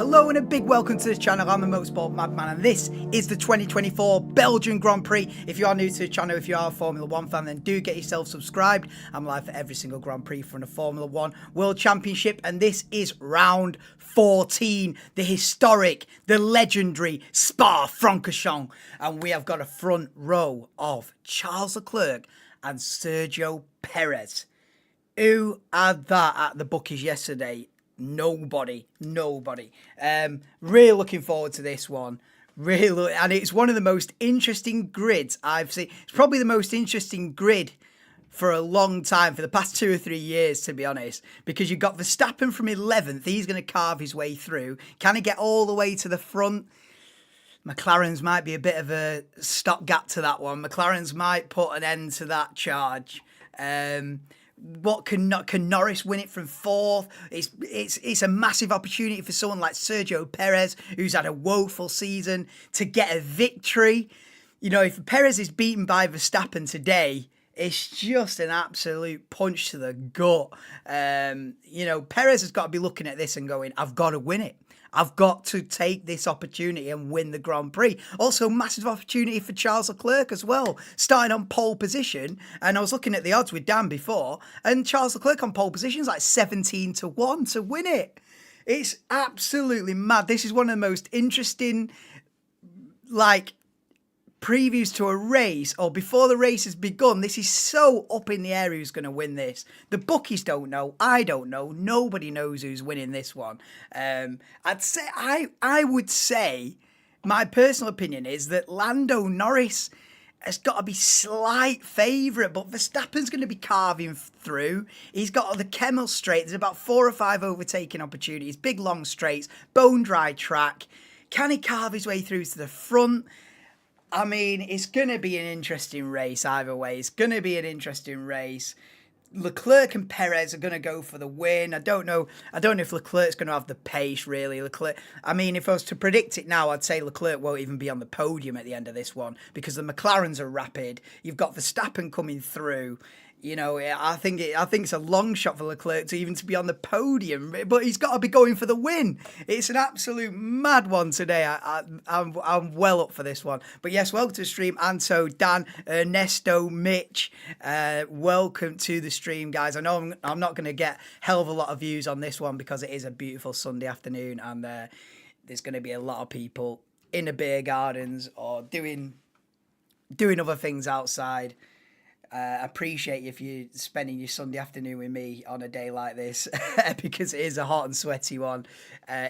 Hello and a big welcome to this channel. I'm the Motorsport Madman and this is the 2024 Belgian Grand Prix. If you are new to the channel, if you are a Formula 1 fan, then do get yourself subscribed. I'm live for every single Grand Prix from the Formula 1 World Championship, and this is round 14, the historic, the legendary Spa-Francorchamps, and we have got a front row of Charles Leclerc and Sergio Perez. Who had that at the bookies yesterday? Nobody. Really looking forward to this one. And it's one of the most interesting grids I've seen. It's probably the most interesting grid for a long time, for the past 2 or 3 years, to be honest, because you've got Verstappen from 11th. He's going to carve his way through. Can he get all the way to the front? McLaren's might be a bit of a stopgap to that one. McLaren's might put an end to that charge. What can Norris win it from 4th? It's a massive opportunity for someone like Sergio Perez, who's had a woeful season, to get a victory. You know, if Perez is beaten by Verstappen today, it's just an absolute punch to the gut. You know, Perez has got to be looking at this and going, I've got to win it. I've got to take this opportunity and win the Grand Prix. Also, massive opportunity for Charles Leclerc as well, starting on pole position. And I was looking at the odds with Dan before, and Charles Leclerc on pole position is like 17-1 to win it. It's absolutely mad. This is one of the most interesting, previews to a race, or before the race has begun. This is so up in the air who's going to win this. The bookies don't know. I don't know. Nobody knows who's winning this one. I would say, my personal opinion is that Lando Norris has got to be slight favourite, but Verstappen's going to be carving through. He's got the Kemmel straight. There's about 4 or 5 overtaking opportunities, big long straights, bone dry track. Can he carve his way through to the front? I mean, it's going to be an interesting race either way. It's going to be an interesting race. Leclerc and Perez are going to go for the win. I don't know if Leclerc's going to have the pace, really. I mean, if I was to predict it now, I'd say Leclerc won't even be on the podium at the end of this one because the McLarens are rapid. You've got Verstappen coming through. You know, I think it's a long shot for Leclerc to be on the podium, but he's got to be going for the win. It's an absolute mad one today. I'm well up for this one. But yes, welcome to the stream, Anto, Dan, Ernesto, Mitch. Welcome to the stream, guys. I know I'm not going to get hell of a lot of views on this one because it is a beautiful Sunday afternoon, and there's going to be a lot of people in the beer gardens or doing other things outside. Appreciate if you're spending your Sunday afternoon with me on a day like this because it is a hot and sweaty one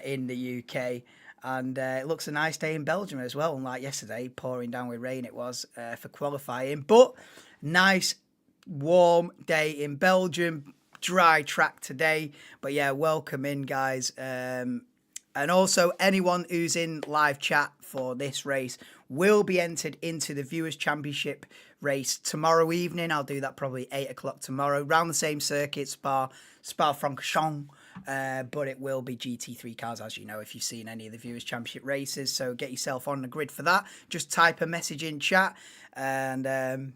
in the UK, and it looks a nice day in Belgium as well, unlike yesterday, pouring down with rain it was for qualifying, but nice warm day in Belgium, dry track today. But yeah, welcome in, guys, and also anyone who's in live chat for this race will be entered into the Viewers' Championship race tomorrow evening. I'll do that probably 8 o'clock tomorrow, round the same circuit, Spa-Francorchamps, but it will be GT3 cars, as you know, if you've seen any of the Viewers' Championship races. So get yourself on the grid for that. Just type a message in chat. And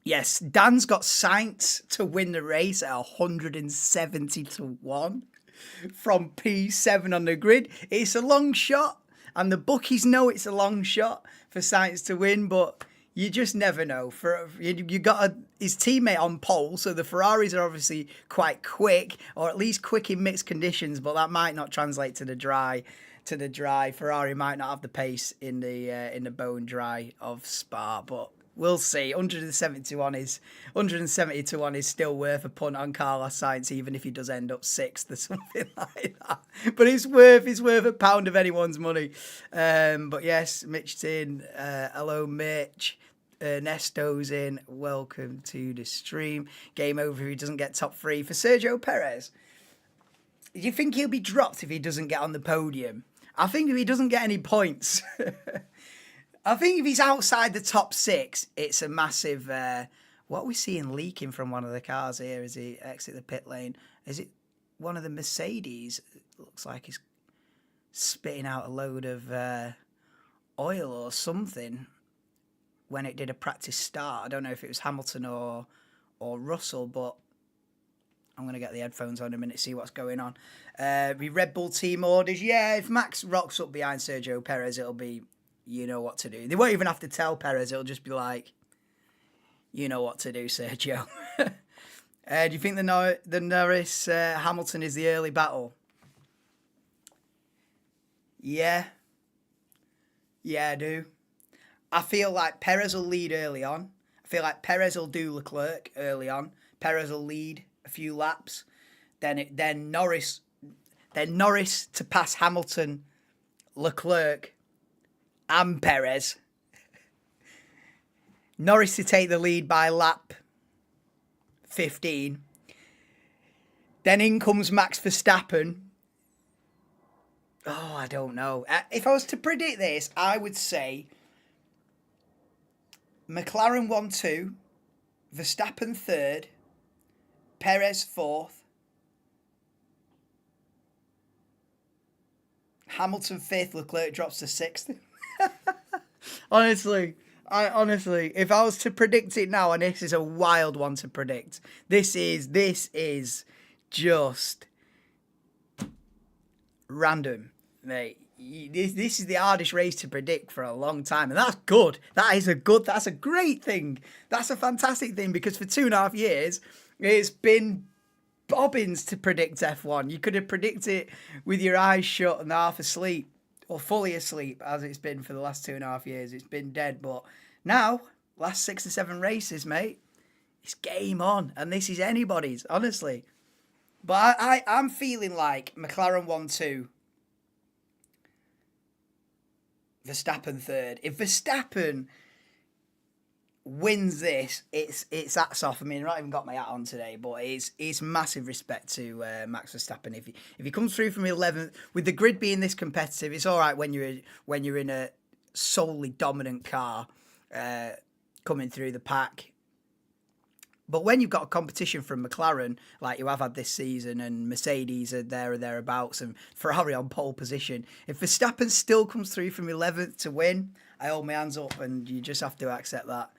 yes, Dan's got Sainz to win the race at 170-1 from P7 on the grid. It's a long shot, and the bookies know it's a long shot for Sainz to win, but you just never know. You got his teammate on pole, so the Ferraris are obviously quite quick, or at least quick in mixed conditions, but that might not translate to the dry. Ferrari might not have the pace in the bone dry of Spa, but we'll see. 170-1 is still worth a punt on Carlos Sainz, even if he does end up 6th or something like that. But it's worth a pound of anyone's money. But yes, Mitch's in. Hello, Mitch. Ernesto's in. Welcome to the stream. Game over if he doesn't get top 3 for Sergio Perez. Do you think he'll be dropped if he doesn't get on the podium? I think if he doesn't get any points. I think if he's outside the top 6, it's a massive... what are we seeing leaking from one of the cars here as he exits the pit lane? Is it one of the Mercedes? It looks like he's spitting out a load of oil or something when it did a practice start. I don't know if it was Hamilton or Russell, but I'm going to get the headphones on in a minute, see what's going on. The Red Bull team orders. Yeah, if Max rocks up behind Sergio Perez, it'll be, you know what to do. They won't even have to tell Perez. It'll just be like, you know what to do, Sergio. Do you think the Norris-Hamilton is the early battle? Yeah. Yeah, I do. I feel like Perez will lead early on. I feel like Perez will do Leclerc early on. Perez will lead a few laps. Then Norris to pass Hamilton, Leclerc, and Perez. Norris to take the lead by lap 15. Then in comes Max Verstappen. Oh, I don't know. If I was to predict this, I would say McLaren 1-2, Verstappen 3rd, Perez 4th, Hamilton 5th, Leclerc drops to 6th. Honestly, if I was to predict it now, and this is a wild one to predict, this is just random, mate. This is the hardest race to predict for a long time, and that's good. That's a great thing. That's a fantastic thing, because for 2.5 years, it's been bobbins to predict F1. You could have predicted it with your eyes shut and half asleep, or fully asleep, as it's been for the last 2.5 years. It's been dead, but now, last 6 or 7 races, mate, it's game on, and this is anybody's, honestly. But I'm feeling like McLaren 1-2, Verstappen 3rd. If Verstappen wins this, it's hats off. I mean, I've not even got my hat on today, but it's massive respect to Max Verstappen. If he comes through from 11th, with the grid being this competitive, it's all right when you're in a solely dominant car coming through the pack. But when you've got a competition from McLaren, like you have had this season, and Mercedes are there or thereabouts, and Ferrari on pole position, if Verstappen still comes through from 11th to win, I hold my hands up, and you just have to accept that.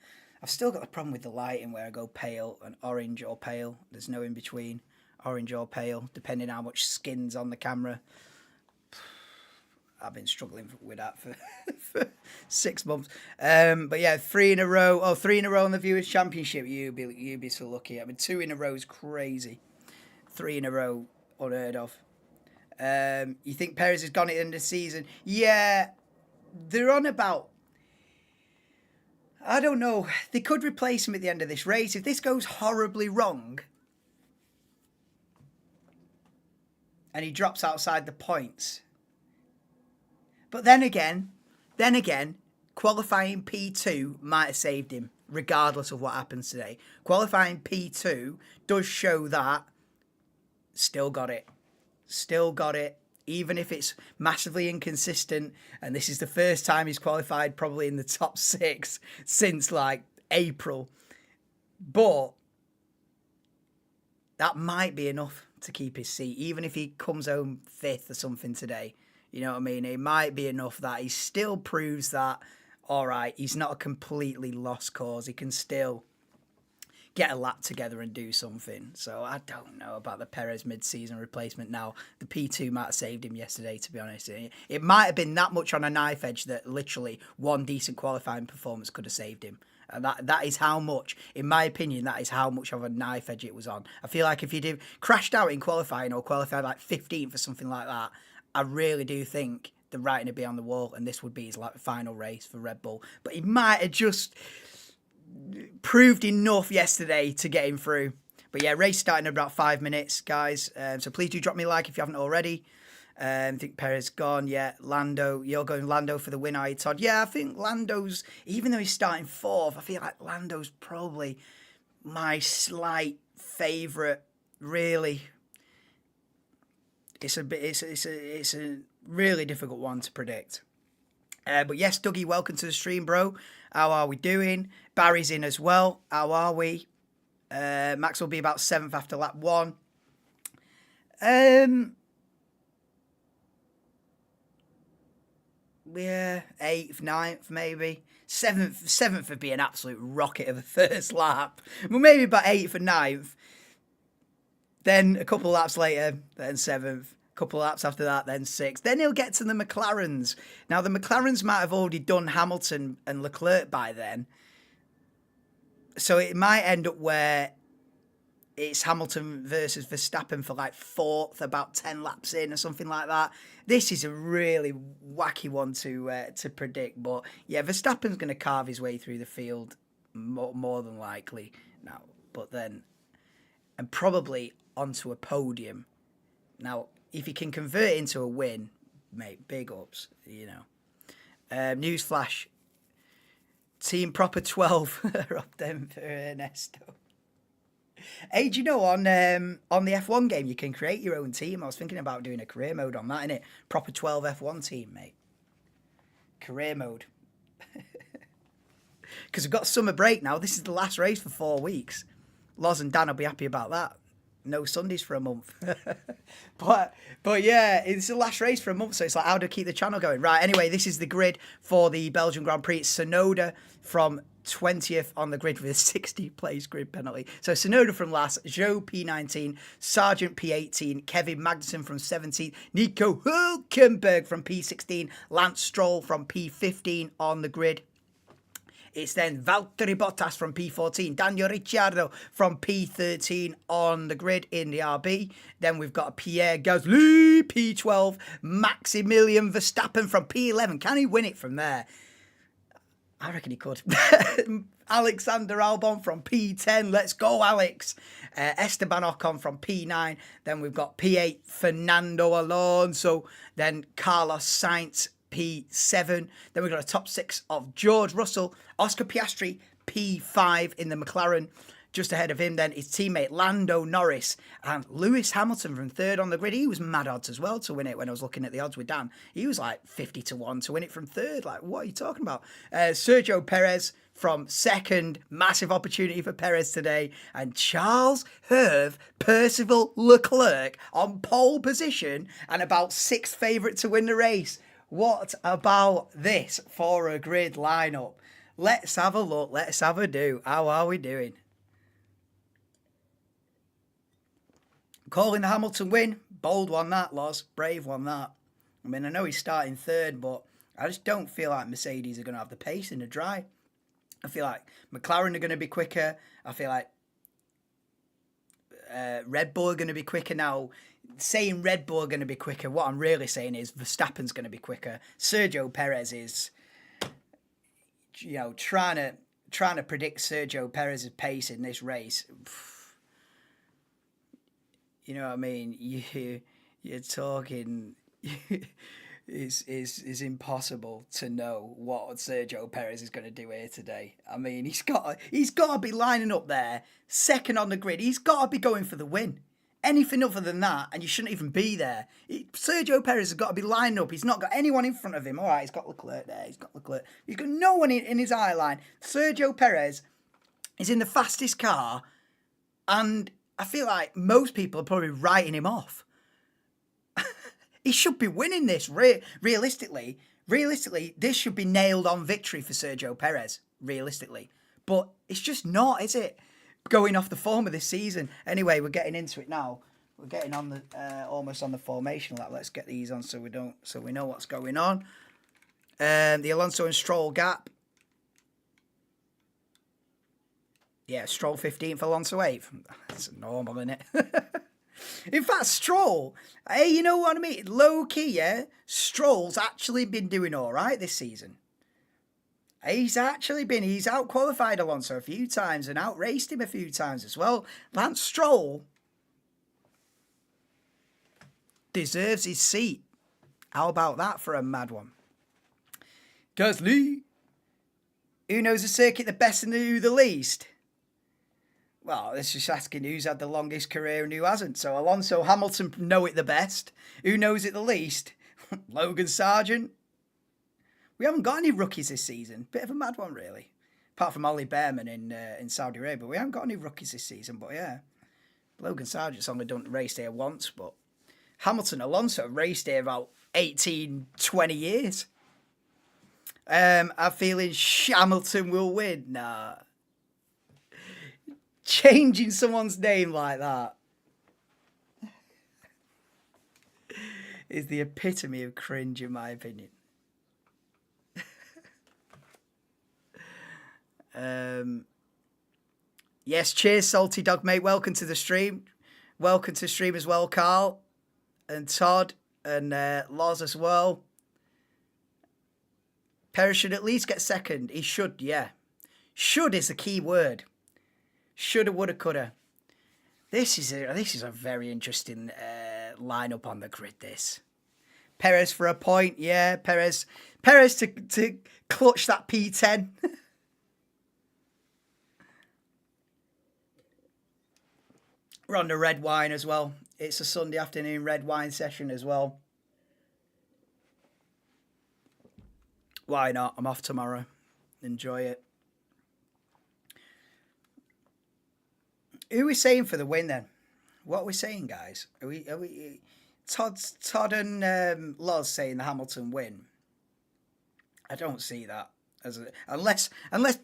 I've still got the problem with the lighting where I go pale and orange or pale. There's no in between, orange or pale, depending how much skin's on the camera. I've been struggling with that for 6 months. But yeah, 3 in a row. Oh, 3 in a row in the Viewers' Championship. You'd be so lucky. I mean, 2 in a row is crazy. 3 in a row, unheard of. You think Perez has gone at the end of the season? Yeah, they're on about... I don't know. They could replace him at the end of this race. If this goes horribly wrong and he drops outside the points... But then again, qualifying P2 might have saved him, regardless of what happens today. Qualifying P2 does show that still got it. Even if it's massively inconsistent, and this is the first time he's qualified probably in the top 6 since like April. But that might be enough to keep his seat, even if he comes home 5th or something today. You know what I mean? It might be enough that he still proves that, all right, he's not a completely lost cause. He can still get a lap together and do something. So I don't know about the Perez mid-season replacement now. The P2 might have saved him yesterday, to be honest. It might have been that much on a knife edge that literally one decent qualifying performance could have saved him. And that is how much, in my opinion, that is how much of a knife edge it was on. I feel like if you'd crashed out in qualifying or qualified like 15th or something like that, I really do think the writing would be on the wall, and this would be his like final race for Red Bull. But he might have just proved enough yesterday to get him through. But yeah, race starting in about 5 minutes, guys. So please do drop me a like if you haven't already. I think Perez gone. Yeah, Lando. You're going Lando for the win, are you, Todd? Yeah, I think Lando's, even though he's starting 4th, I feel like Lando's probably my slight favourite, really. It's a really difficult one to predict. But yes, Dougie, welcome to the stream, bro. How are we doing? Barry's in as well. How are we? Max will be about 7th after lap 1. Yeah, 8th, 9th, maybe. 7th would be an absolute rocket of a first lap. Well, maybe about 8th and 9th. Then a couple of laps later, then 7th. A couple of laps after that, then 6th. Then he'll get to the McLarens. Now, the McLarens might have already done Hamilton and Leclerc by then. So it might end up where it's Hamilton versus Verstappen for like 4th, about 10 laps in or something like that. This is a really wacky one to predict. But yeah, Verstappen's going to carve his way through the field more than likely now. But then, and probably onto a podium. Now, if he can convert it into a win, mate, big ups, you know. Newsflash. Team Proper 12 Rob Denver Ernesto. Hey, do you know on the F1 game you can create your own team? I was thinking about doing a career mode on that, innit? Proper 12 F1 team, mate. Career mode. Because we've got summer break now. This is the last race for 4 weeks. Loz and Dan will be happy about that. No Sundays for a month. but yeah, it's the last race for a month, so it's like, how do I keep the channel going? Right, anyway, this is the grid for the Belgian Grand Prix. It's Sonoda from 20th on the grid with a 60 place grid penalty. So Sonoda from last, Joe P19, Sargent P18, Kevin Magnussen from 17th, Nico Hülkenberg from P16, Lance Stroll from P15 on the grid. It's then Valtteri Bottas from P14, Daniel Ricciardo from P13 on the grid in the RB. Then we've got Pierre Gasly, P12, Maximilian Verstappen from P11. Can he win it from there? I reckon he could. Alexander Albon from P10. Let's go, Alex. Esteban Ocon from P9. Then we've got P8, Fernando Alonso. Then Carlos Sainz, P7. Then we've got a top 6 of George Russell, Oscar Piastri, P5 in the McLaren. Just ahead of him then his teammate Lando Norris and Lewis Hamilton from 3rd on the grid. He was mad odds as well to win it when I was looking at the odds with Dan. He was like 50 to 1 to win it from 3rd. Like, what are you talking about? Sergio Perez from 2nd. Massive opportunity for Perez today. And Charles Herve Percival Leclerc on pole position and about 6th favourite to win the race. What about this for a grid lineup? Let's have a look. Let's have a do. How are we doing? Calling the Hamilton win. Bold one that, Loz. Brave one that. I mean, I know he's starting 3rd, but I just don't feel like Mercedes are going to have the pace in the dry. I feel like McLaren are going to be quicker. I feel like Red Bull are going to be quicker now. Saying Red Bull are going to be quicker, what I'm really saying is Verstappen's going to be quicker. Sergio Perez is, you know, trying to predict Sergio Perez's pace in this race. You know what I mean? You're talking. Is impossible to know what Sergio Perez is going to do here today. I mean, he's got to be lining up there 2nd on the grid. He's got to be going for the win. Anything other than that, and you shouldn't even be there. Sergio Perez has got to be lining up. He's not got anyone in front of him. All right, he's got Leclerc there. He's got Leclerc. He's got no one in his eye line. Sergio Perez is in the fastest car, and I feel like most people are probably writing him off. He should be winning this. Realistically, this should be nailed on victory for Sergio Perez. Realistically, but it's just not, is it? Going off the form of this season. Anyway, we're getting into it now. We're getting on the almost on the formation. Like, let's get these on so we know what's going on. The Alonso and Stroll gap. Yeah, Stroll 15th, Alonso 8th. That's normal, isn't it? In fact, Stroll, hey, you know what I mean? Low key, yeah. Stroll's actually been doing all right this season. He's out-qualified Alonso a few times and out-raced him a few times as well. Lance Stroll deserves his seat. How about that for a mad one? Gasly. Who knows the circuit the best and who the least? Well, it's just asking who's had the longest career and who hasn't. So Alonso, Hamilton know it the best. Who knows it the least? Logan Sargent. We haven't got any rookies this season. Bit of a mad one, really. Apart from Ollie Behrman in Saudi Arabia. We haven't got any rookies this season, but yeah. Logan Sargent's only done raced here once, but Hamilton, Alonso raced here about 18, 20 years. I'm feeling Hamilton will win. Nah. Changing someone's name like that. is the epitome of cringe, in my opinion. Yes, cheers, Salty Dog, mate. Welcome to the stream. Welcome to the stream as well, Carl and Todd and Loz as well. Perez should at least get second. He should, yeah. Should is the key word. Shoulda, woulda, coulda. This is a very interesting lineup on the grid. This Perez for a point, yeah. Perez to clutch that P10. We're on the red wine as well. It's a Sunday afternoon red wine session as well. Why not? I'm off tomorrow. Enjoy it. Who are we saying for the win then? What are we saying, guys? Are we Todd and Loz saying the Hamilton win? I don't see that unless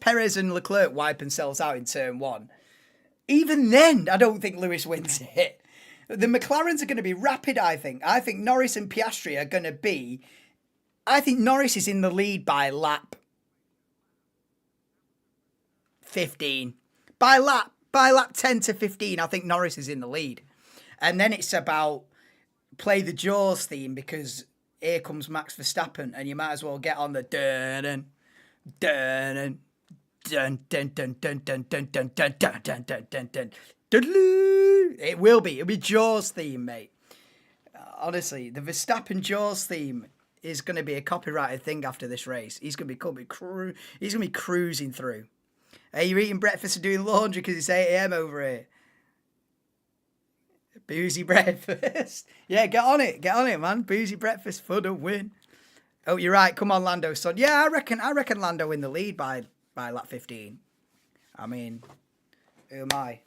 Perez and Leclerc wipe themselves out in turn one. Even then, I don't think Lewis wins it. The McLarens are going to be rapid, I think. I think Norris and Piastri are going to be... I think Norris is in the lead by lap 15. By lap 10 to 15, I think Norris is in the lead. And then it's about play the Jaws theme because here comes Max Verstappen and you might as well get on the dun dun dun dun dun dun dun dun dun dun dun dun dun dun dun. It'll be Jaws theme, mate. Honestly, the Verstappen Jaws theme is going to be a copyrighted thing after this race. He's going to be cruising through. Hey, you're eating breakfast and doing laundry because it's 8 a.m. over here. Boozy breakfast. Yeah, get on it, man. Boozy breakfast for the win. Oh, you're right. Come on, Lando, son. Yeah, I reckon Lando in the lead by lap 15. I mean, who am I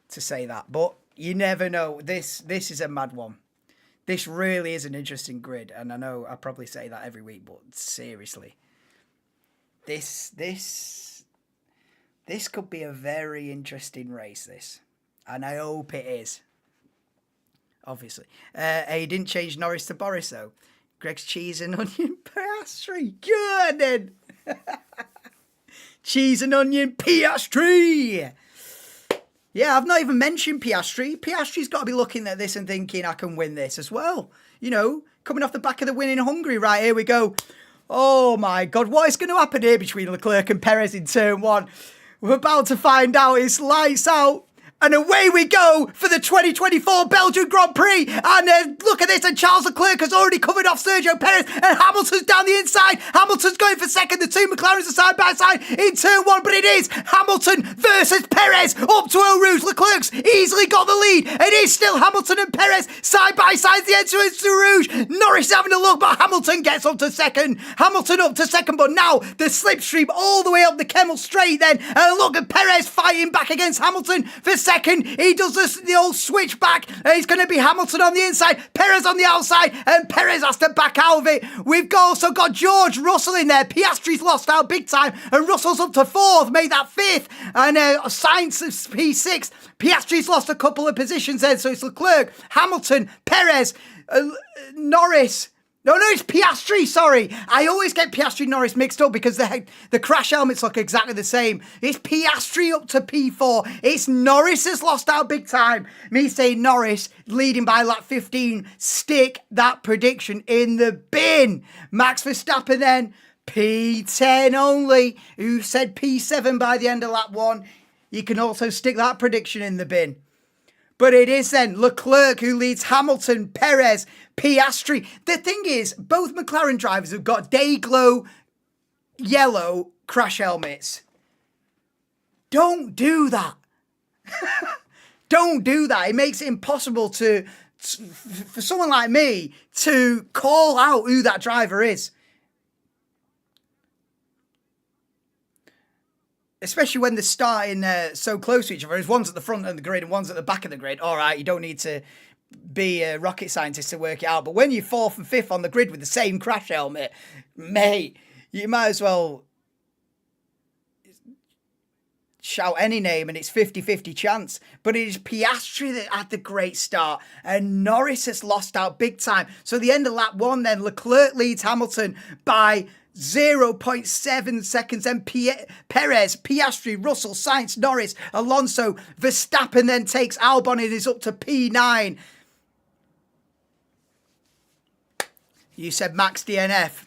to say that? But you never know. This is a mad one. This really is an interesting grid, and I know I probably say that every week, but seriously, this could be a very interesting race. This, and I hope it is. Obviously, he didn't change Norris to Boris though. Greg's cheese and onion Piastri. Good then. Cheese and onion Piastri. Yeah, I've not even mentioned Piastri. Piastri's got to be looking at this and thinking, I can win this as well. You know, coming off the back of the win in Hungary. Right, here we go. Oh, my God. What is going to happen here between Leclerc and Perez in turn one? We're about to find out. It's lights out. And away we go for the 2024 Belgian Grand Prix. And look at this. And Charles Leclerc has already covered off Sergio Perez. And Hamilton's down the inside. Hamilton's going for second. The two McLarens are side by side in turn one. But it is Hamilton versus Perez up to Eau Rouge. Leclerc's easily got the lead. It is still Hamilton and Perez side by side. The entrance to Rouge. Norris having a look, but Hamilton gets up to second. Hamilton up to second. But now the slipstream all the way up the Kemmel Straight then. And look at Perez fighting back against Hamilton for second. He does the old switch back. He's going to be Hamilton on the inside, Perez on the outside, and Perez has to back out of it. We've also got George Russell in there. Piastri's lost out big time, and Russell's up to fourth, made that fifth, and Sainz is P6. Piastri's lost a couple of positions then, so it's Leclerc, Hamilton, Perez, Norris. No, it's Piastri, sorry. I always get Piastri and Norris mixed up because the crash helmets look exactly the same. It's Piastri up to P4. It's Norris has lost out big time. Me saying Norris leading by lap 15. Stick that prediction in the bin. Max Verstappen then, P10 only. Who said P7 by the end of lap 1? You can also stick that prediction in the bin. But it is then Leclerc who leads Hamilton, Perez, Piastri. The thing is, both McLaren drivers have got day glow yellow crash helmets. Don't do that. Don't do that. It makes it impossible for someone like me to call out who that driver is. Especially when they're starting so close to each other. One's at the front of the grid and one's at the back of the grid. All right, you don't need to be a rocket scientist to work it out. But when you're fourth and fifth on the grid with the same crash helmet, mate, you might as well shout any name and it's 50-50 chance. But it is Piastri that had the great start and Norris has lost out big time. So the end of lap 1 then, Leclerc leads Hamilton by 0.7 seconds. Then Perez, Piastri, Russell, Sainz, Norris, Alonso, Verstappen then takes Albon and is up to P9. You said Max DNF.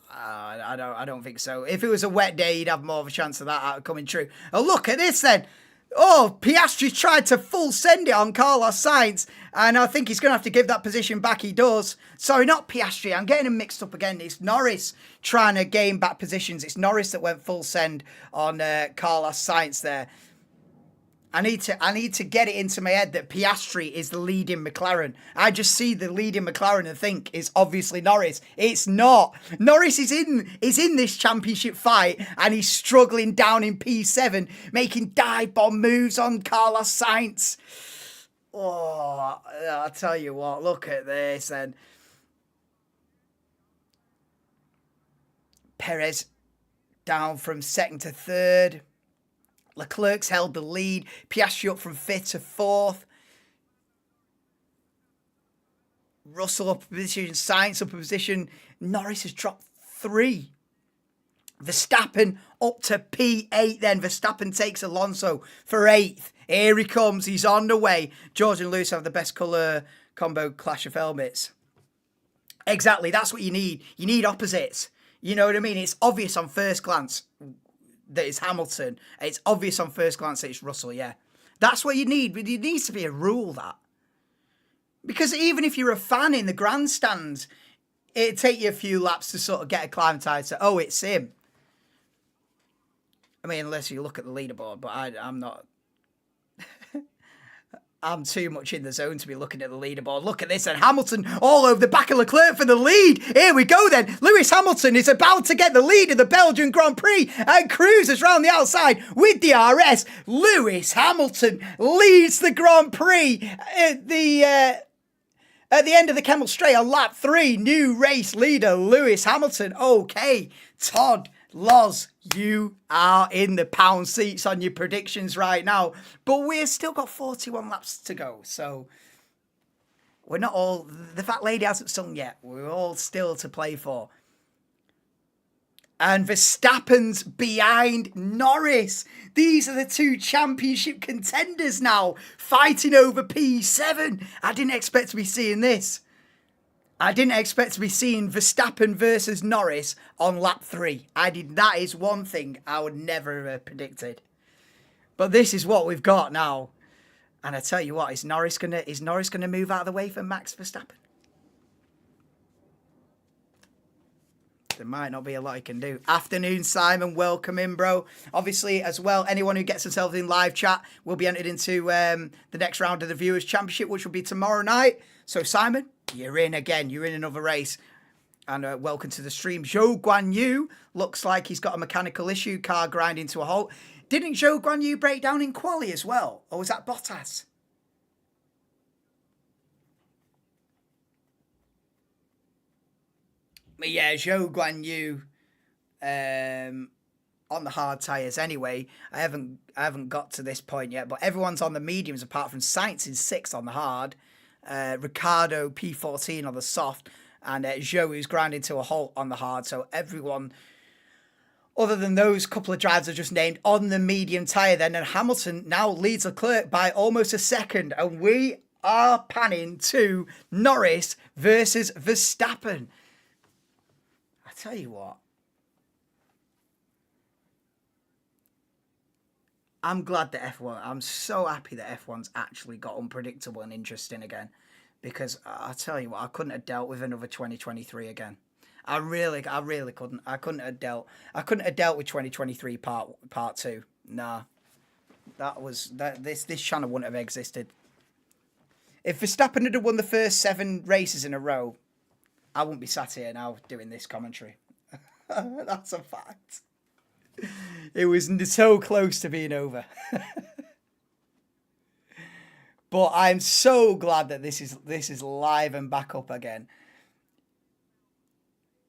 I don't think so. If it was a wet day, you'd have more of a chance of that coming true. Oh, look at this then. Oh, Piastri tried to full send it on Carlos Sainz, and I think he's going to have to give that position back. He does. Sorry, not Piastri. I'm getting him mixed up again. It's Norris trying to gain back positions. It's Norris that went full send on Carlos Sainz there. I need to get it into my head that Piastri is the leading McLaren. I just see the leading McLaren and think it's obviously Norris. It's not. Norris is in this championship fight and he's struggling down in P7, making dive bomb moves on Carlos Sainz. Oh, I'll tell you what, look at this then. Perez down from second to third. Leclerc's held the lead. Piastri up from 5th to 4th. Russell up a position. Sainz up a position. Norris has dropped 3. Verstappen up to P8 then. Verstappen takes Alonso for 8th. Here he comes. He's on the way. George and Lewis have the best colour combo clash of helmets. Exactly. That's what you need. You need opposites. You know what I mean? It's obvious on first glance that it's Hamilton. It's obvious on first glance that it's Russell, yeah. That's what you need. But it needs to be a rule, that. Because even if you're a fan in the grandstands, it'd take you a few laps to sort of get acclimatised to, oh, it's him. I mean, unless you look at the leaderboard, but I'm not... I'm too much in the zone to be looking at the leaderboard. Look at this, and Hamilton all over the back of Leclerc for the lead. Here we go then. Lewis Hamilton is about to get the lead of the Belgian Grand Prix and cruises round the outside with the RS. Lewis Hamilton leads the Grand Prix at the end of the Kemmel Straight on lap 3. New race leader, Lewis Hamilton. Okay, Todd Loz, you are in the pound seats on your predictions right now. But we've still got 41 laps to go. So we're not all... The fat lady hasn't sung yet. We're all still to play for. And Verstappen's behind Norris. These are the 2 championship contenders now, fighting over P7. I didn't expect to be seeing this. I didn't expect to be seeing Verstappen versus Norris on lap 3. That is one thing I would never have predicted. But this is what we've got now. And I tell you what, is Norris gonna move out of the way for Max Verstappen? There might not be a lot he can do. Afternoon, Simon. Welcome in, bro. Obviously, as well, anyone who gets themselves in live chat will be entered into the next round of the Viewers' Championship, which will be tomorrow night. So, Simon, you're in again. You're in another race. And welcome to the stream. Zhou Guan Yu looks like he's got a mechanical issue. Car grinding to a halt. Didn't Zhou Guan Yu break down in quali as well? Or was that Bottas? But yeah, Zhou Guan Yu on the hard tyres anyway. I haven't got to this point yet, but everyone's on the mediums apart from Sainz in 6th on the hard. Ricardo P14 on the soft, and Zhou who's grinding to a halt on the hard. So everyone, other than those couple of drivers I just named, on the medium tyre then. And Hamilton now leads Leclerc by almost a second. And we are panning to Norris versus Verstappen. I tell you what, I'm glad that F1, I'm so happy that F1's actually got unpredictable and interesting again, because I tell you what, I couldn't have dealt with another 2023 again. I really couldn't. I couldn't have dealt with 2023 part 2. Nah. This channel wouldn't have existed. If Verstappen had won the first 7 races in a row, I wouldn't be sat here now doing this commentary. That's a fact. It was so close to being over. But I'm so glad that this is live and back up again.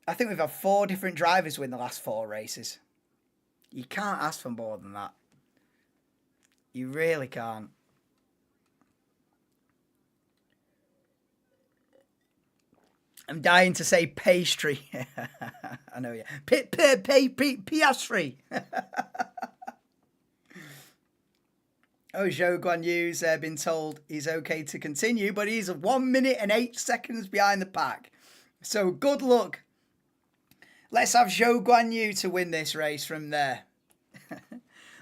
I think we've had 4 different drivers win the last 4 races. You can't ask for more than that. You really can't. I'm dying to say pastry. I know, yeah. Piastri. Oh, Zhou Guan Yu's been told he's okay to continue, but he's 1 minute and 8 seconds behind the pack. So good luck. Let's have Zhou Guan Yu to win this race from there.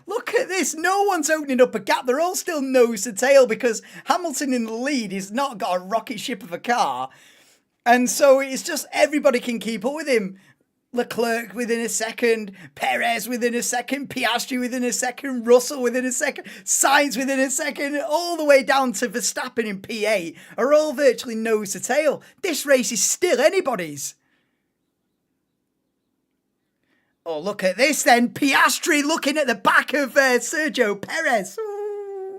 Look at this. No one's opening up a gap. They're all still nose to tail because Hamilton in the lead has not got a rocket ship of a car. And so it's just everybody can keep up with him. Leclerc within a second, Perez within a second, Piastri within a second, Russell within a second, Sainz within a second, all the way down to Verstappen in P8 are all virtually nose to tail. This race is still anybody's. Oh, look at this then. Piastri looking at the back of Sergio Perez. Ooh.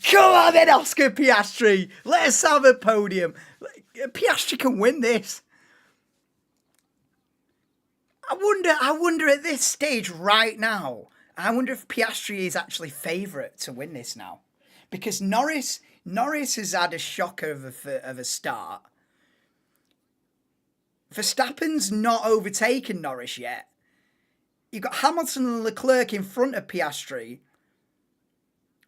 Come on then, Oscar Piastri. Let's have a podium. Piastri can win this. I wonder at this stage right now, I wonder if Piastri is actually favourite to win this now. Because Norris has had a shocker of a start. Verstappen's not overtaken Norris yet. You've got Hamilton and Leclerc in front of Piastri.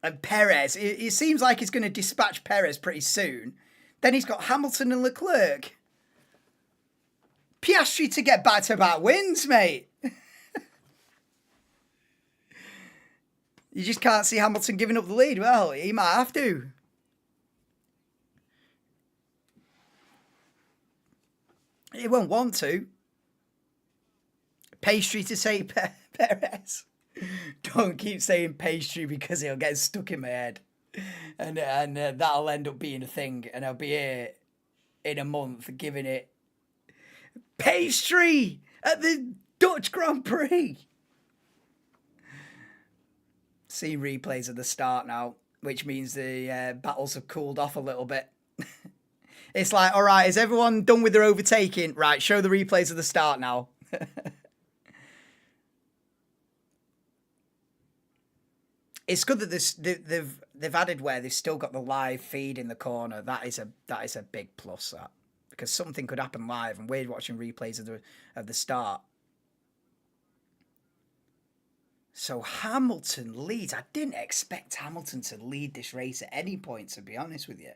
And Perez. It seems like he's going to dispatch Perez pretty soon. Then he's got Hamilton and Leclerc. Piastri to get back-to-back wins, mate. You just can't see Hamilton giving up the lead. Well, he might have to. He won't want to. Pastry to say Perez. Don't keep saying pastry because it'll get stuck in my head. And that'll end up being a thing. And I'll be here in a month giving it pastry at the Dutch Grand Prix. See replays at the start now, which means the battles have cooled off a little bit. It's like, all right, is everyone done with their overtaking? Right, show the replays at the start now. It's good that they've added where they've still got the live feed in the corner. That is a big plus, that, because something could happen live, and we're watching replays of the start. So Hamilton leads. I didn't expect Hamilton to lead this race at any point, to be honest with you.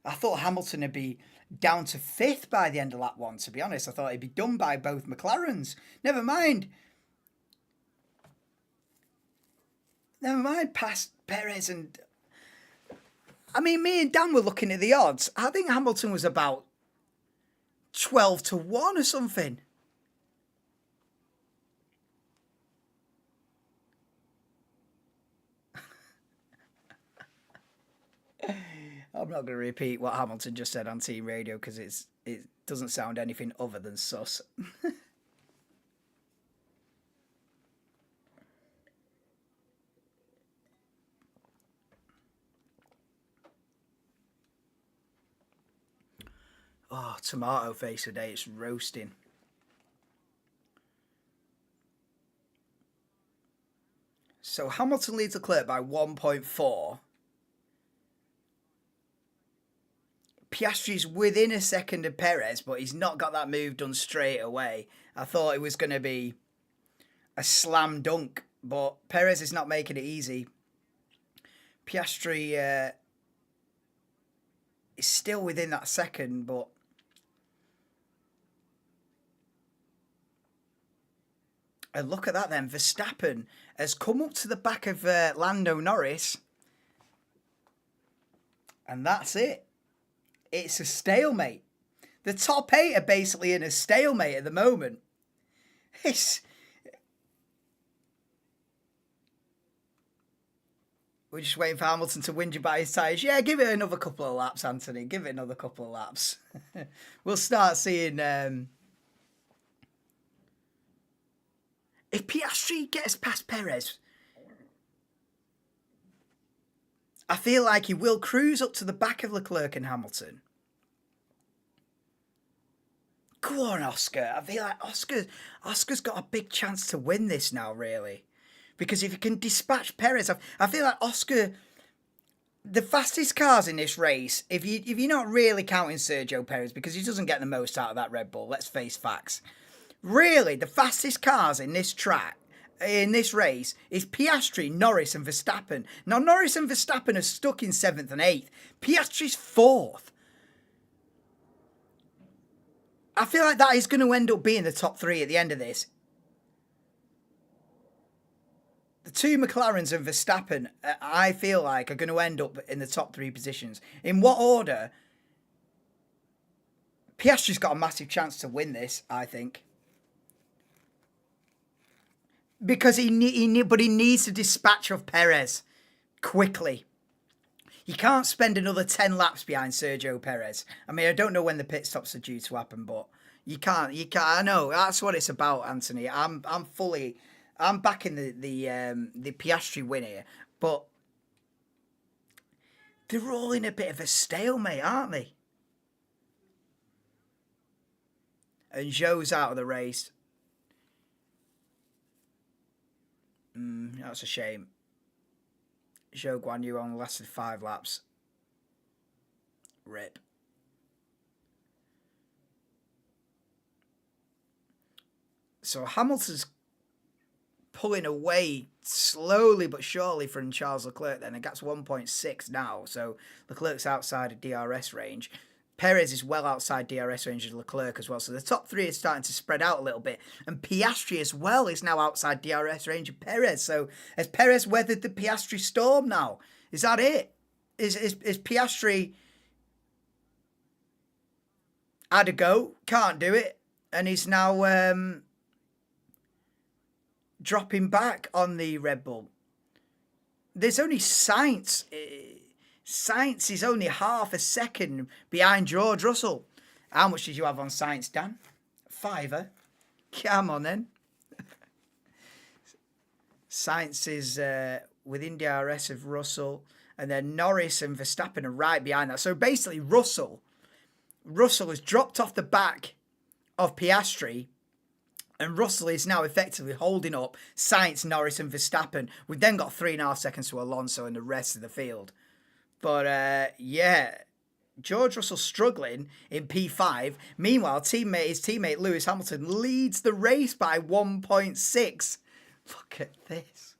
I thought Hamilton would be down to 5th by the end of lap 1, to be honest. I thought he'd be done by both McLarens. Never mind past Perez and... I mean, me and Dan were looking at the odds. I think Hamilton was about 12 to 1 or something. I'm not going to repeat what Hamilton just said on team radio because it doesn't sound anything other than sus. Oh, tomato face today. It's roasting. So Hamilton leads Leclerc by 1.4. Piastri's within a second of Perez, but he's not got that move done straight away. I thought it was going to be a slam dunk, but Perez is not making it easy. Piastri is still within that second, but... And look at that then. Verstappen has come up to the back of Lando Norris. And that's it. It's a stalemate. The top 8 are basically in a stalemate at the moment. We're just waiting for Hamilton to whinge about his tyres. Yeah, give it another couple of laps, Anthony. Give it another couple of laps. We'll start seeing... If Piastri gets past Perez, I feel like he will cruise up to the back of Leclerc and Hamilton. Go on, Oscar. I feel like Oscar's got a big chance to win this now, really. Because if you can dispatch Perez, I feel like Oscar, the fastest cars in this race, if you're not really counting Sergio Perez, because he doesn't get the most out of that Red Bull, let's face facts. Really, the fastest cars in this track, in this race, is Piastri, Norris and Verstappen. Now, Norris and Verstappen are stuck in 7th and 8th. Piastri's 4th. I feel like that is going to end up being the top 3 at the end of this. The 2 McLarens and Verstappen, I feel like, are going to end up in the top 3 positions. In what order? Piastri's got a massive chance to win this, I think. Because he needs to dispatch of Perez quickly. You can't spend another 10 laps behind Sergio Perez. I mean, I don't know when the pit stops are due to happen, but you can't. I know that's what it's about, Anthony. I'm backing the Piastri win here, but they're all in a bit of a stalemate, aren't they? And Zhou's out of the race. That's a shame. Zhou Guanyu only lasted 5 laps. Rip. So Hamilton's pulling away slowly but surely from Charles Leclerc then. It gets 1.6 now. So Leclerc's outside of DRS range. Perez is well outside DRS range of Leclerc as well. So the top 3 is starting to spread out a little bit. And Piastri as well is now outside DRS range of Perez. So has Perez weathered the Piastri storm now? Is that it? Is Piastri had a go? Can't do it. And he's now dropping back on the Red Bull. There's only Sainz. Sainz is only half a second behind George Russell. How much did you have on Sainz, Dan? £5. Come on then. Sainz is within DRS of Russell. And then Norris and Verstappen are right behind that. So basically Russell has dropped off the back of Piastri. And Russell is now effectively holding up Sainz, Norris and Verstappen. We've then got 3.5 seconds to Alonso and the rest of the field. But, yeah, George Russell struggling in P5. Meanwhile, his teammate Lewis Hamilton leads the race by 1.6. Look at this.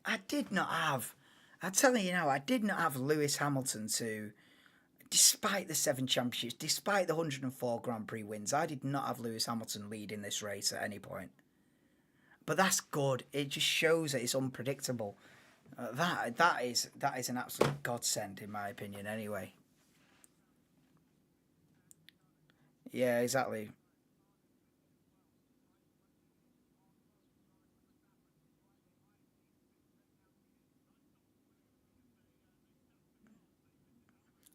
I did not have, I'm telling you now, I did not have Lewis Hamilton to... Despite the 7 championships, despite the 104 Grand Prix wins, I did not have Lewis Hamilton leading this race at any point. But that's good. It just shows that it's unpredictable. That is an absolute godsend, in my opinion, anyway. Yeah, exactly.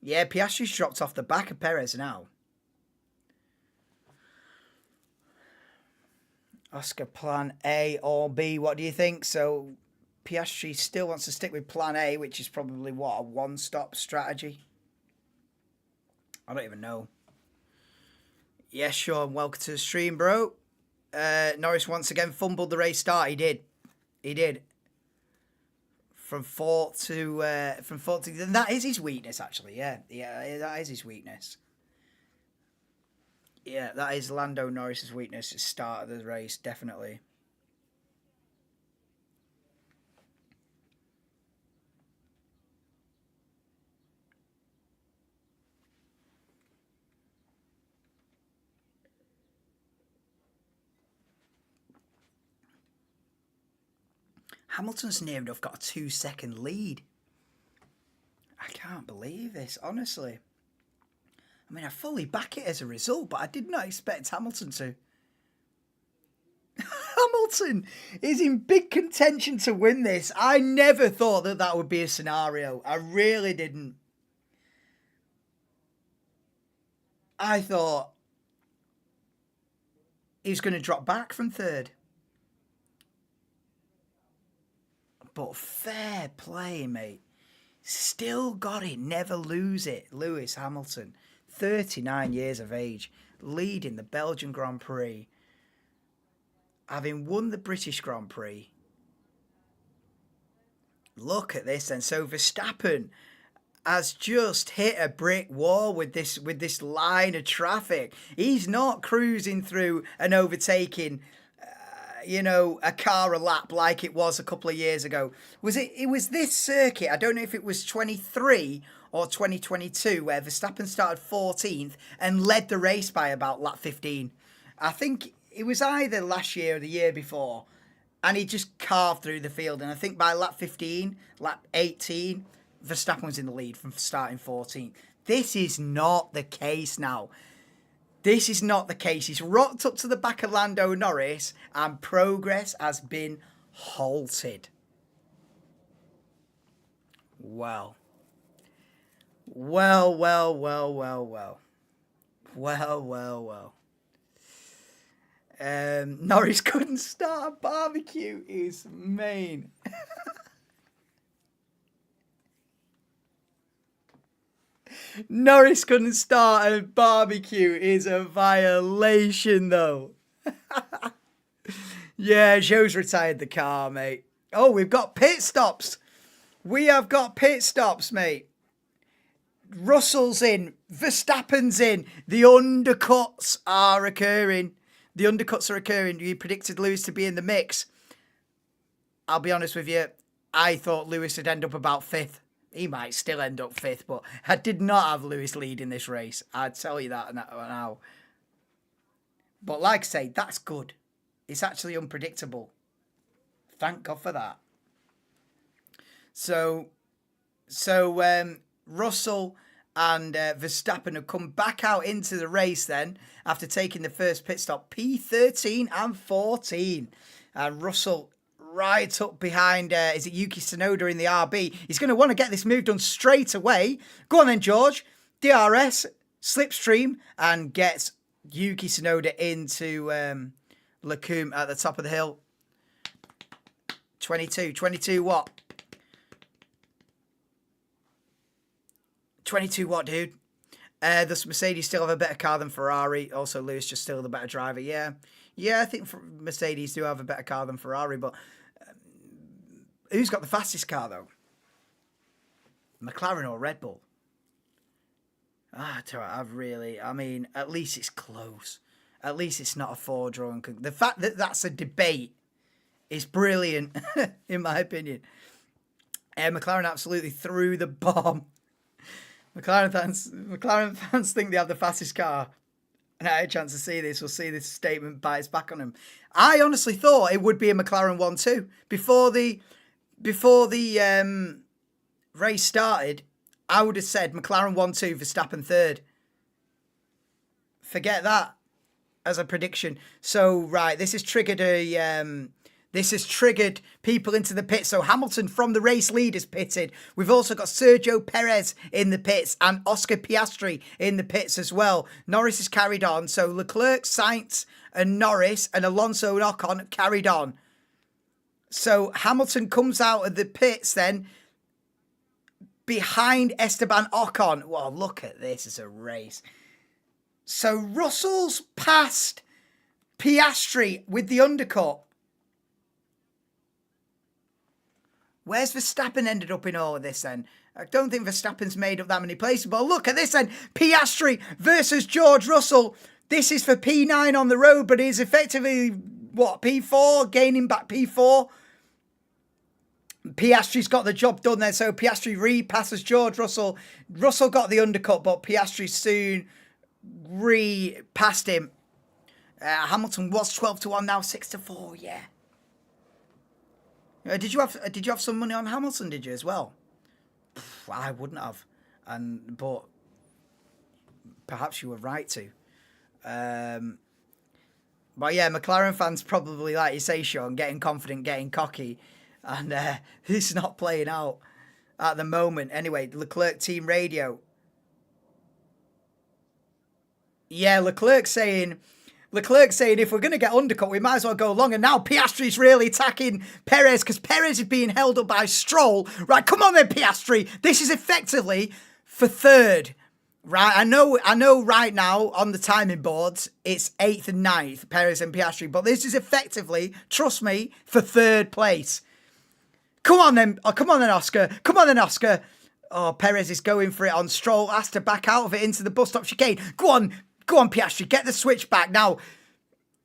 Yeah, Piastri's dropped off the back of Perez now. Oscar, plan A or B, what do you think? So Piastri still wants to stick with plan A, which is probably, what, a one-stop strategy? I don't even know. Yes, Sean, welcome to the stream, bro. Norris once again fumbled the race start. He did. From fourth to, and that is his weakness, actually. Yeah, that is his weakness. Yeah, that is Lando Norris's weakness at the start of the race, definitely. Hamilton's near enough got a 2-second lead. I can't believe this, honestly. I mean, I fully back it as a result, but I did not expect Hamilton to. Hamilton is in big contention to win this. I never thought that would be a scenario. I really didn't. I thought he was going to drop back from third. But fair play, mate. Still got it, never lose it. Lewis Hamilton, 39 years of age, leading the Belgian Grand Prix, having won the British Grand Prix. Look at this then. So Verstappen has just hit a brick wall with this line of traffic. He's not cruising through and overtaking, a car a lap like it was a couple of years ago. It was this circuit, I don't know if it was 23 or 2022, where Verstappen started 14th and led the race by about lap 15. I think it was either last year or the year before. And he just carved through the field. And I think by lap 15, lap 18, Verstappen was in the lead from starting 14th. This is not the case now. This is not the case. He's rocked up to the back of Lando Norris and progress has been halted. Well. Norris couldn't start a barbecue is mean. Norris couldn't start a barbecue is a violation, though. Yeah, Joe's retired the car, mate. Oh, we've got pit stops. We have got pit stops, mate. Russell's in. Verstappen's in. The undercuts are occurring. The undercuts are occurring. You predicted Lewis to be in the mix. I'll be honest with you. I thought Lewis would end up about 5th. He might still end up 5th, but I did not have Lewis leading this race. I'd tell you that now. But like I say, that's good. It's actually unpredictable. Thank God for that. So Russell and Verstappen have come back out into the race then after taking the first pit stop, P13 and 14. And Russell right up behind, is it Yuki Tsunoda in the RB? He's going to want to get this move done straight away. Go on then, George. DRS, slipstream, and gets Yuki Tsunoda into Lecombe at the top of the hill. 22 what? 22 what, dude? Does Mercedes still have a better car than Ferrari? Also, Lewis just still the better driver. Yeah, I think Mercedes do have a better car than Ferrari, but who's got the fastest car, though? McLaren or Red Bull? I mean, at least it's close. At least it's not a four-drawn. The fact that that's a debate is brilliant, in my opinion. McLaren absolutely threw the bomb. McLaren fans think they have the fastest car. And I had a chance to see this. We'll see this statement bites back on them. I honestly thought it would be a McLaren 1-2. Before the race started, I would have said McLaren 1-2, Verstappen 3rd. Forget that as a prediction. So, right, this has triggered people into the pit. So Hamilton from the race lead is pitted. We've also got Sergio Perez in the pits and Oscar Piastri in the pits as well. Norris is carried on. So Leclerc, Sainz and Norris and Alonso and Ocon carried on. So Hamilton comes out of the pits then behind Esteban Ocon. Well, look at this as a race. So Russell's past Piastri with the undercut. Where's Verstappen ended up in all of this then? I don't think Verstappen's made up that many places. But look at this then. Piastri versus George Russell. This is for P9 on the road, but he's effectively, P4? Gaining back P4. Piastri's got the job done there. So Piastri repasses George Russell. Russell got the undercut, but Piastri soon passed him. Hamilton was 12-1, now 6-4, yeah. Did you have some money on Hamilton? Did you as well? I wouldn't have, but perhaps you were right to. But yeah, McLaren fans probably, like you say, Sean, getting confident, getting cocky, and this is not playing out at the moment. Anyway, Leclerc team radio. Yeah, Leclerc Leclerc saying if we're going to get undercut, we might as well go long. And now Piastri's really attacking Perez because Perez is being held up by Stroll. Right, come on then, Piastri. This is effectively for third. Right, I know right now on the timing boards, it's 8th and 9th, Perez and Piastri. But this is effectively, trust me, for third place. Come on then. Oh, come on then, Oscar. Come on then, Oscar. Oh, Perez is going for it on Stroll. Has to back out of it into the bus stop chicane. Go on, Piastri. Get the switch back. Now,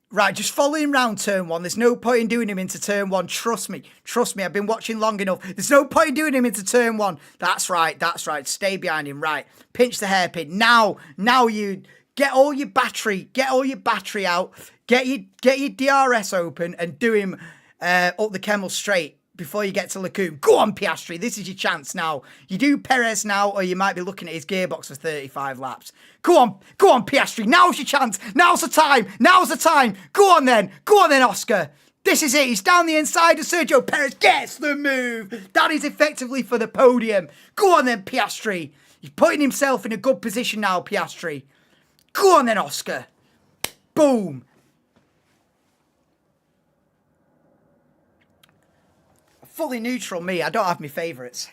right, just follow him round turn 1. There's no point in doing him into turn 1. Trust me. I've been watching long enough. There's no point in doing him into turn 1. That's right. Stay behind him. Right. Pinch the hairpin. Now you get all your battery. Get all your battery out. Get your DRS open and do him up the Kemmel straight before you get to Leclerc. Go on, Piastri. This is your chance now. You do Perez now, or you might be looking at his gearbox for 35 laps. Go on, Piastri. Now's your chance. Now's the time. Go on then, Oscar. This is it. He's down the inside of Sergio Perez. Gets the move. That is effectively for the podium. Go on then, Piastri. He's putting himself in a good position now, Piastri. Go on then, Oscar. Boom. Fully neutral me. I don't have my favourites.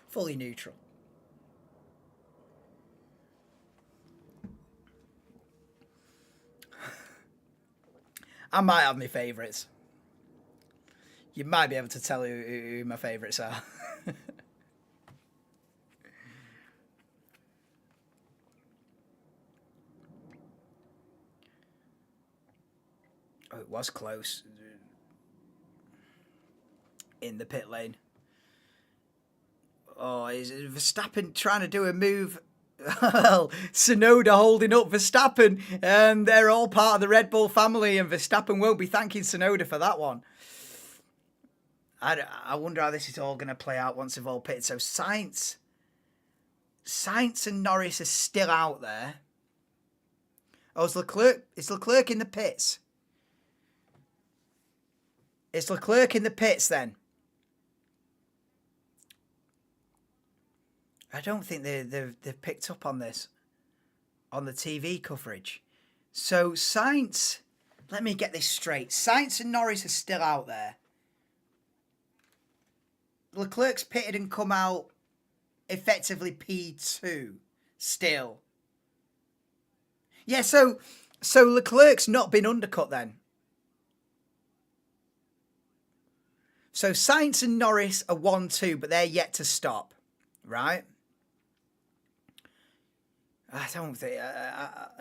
Fully neutral. I might have my favourites. You might be able to tell who my favourites are. Oh, it was close. In the pit lane. Oh, is Verstappen trying to do a move? Well, Tsunoda holding up Verstappen, and they're all part of the Red Bull family, and Verstappen won't be thanking Tsunoda for that one. I wonder how this is all going to play out once they've all pitted. So Sainz and Norris are still out there. Oh, is Leclerc in the pits? Is Leclerc in the pits then? I don't think they've picked up on this on the TV coverage. So Sainz, let me get this straight. Sainz and Norris are still out there. Leclerc's pitted and come out effectively P2 still. Yeah, so Leclerc's not been undercut then. So Sainz and Norris are 1-2, but they're yet to stop, right? I don't think I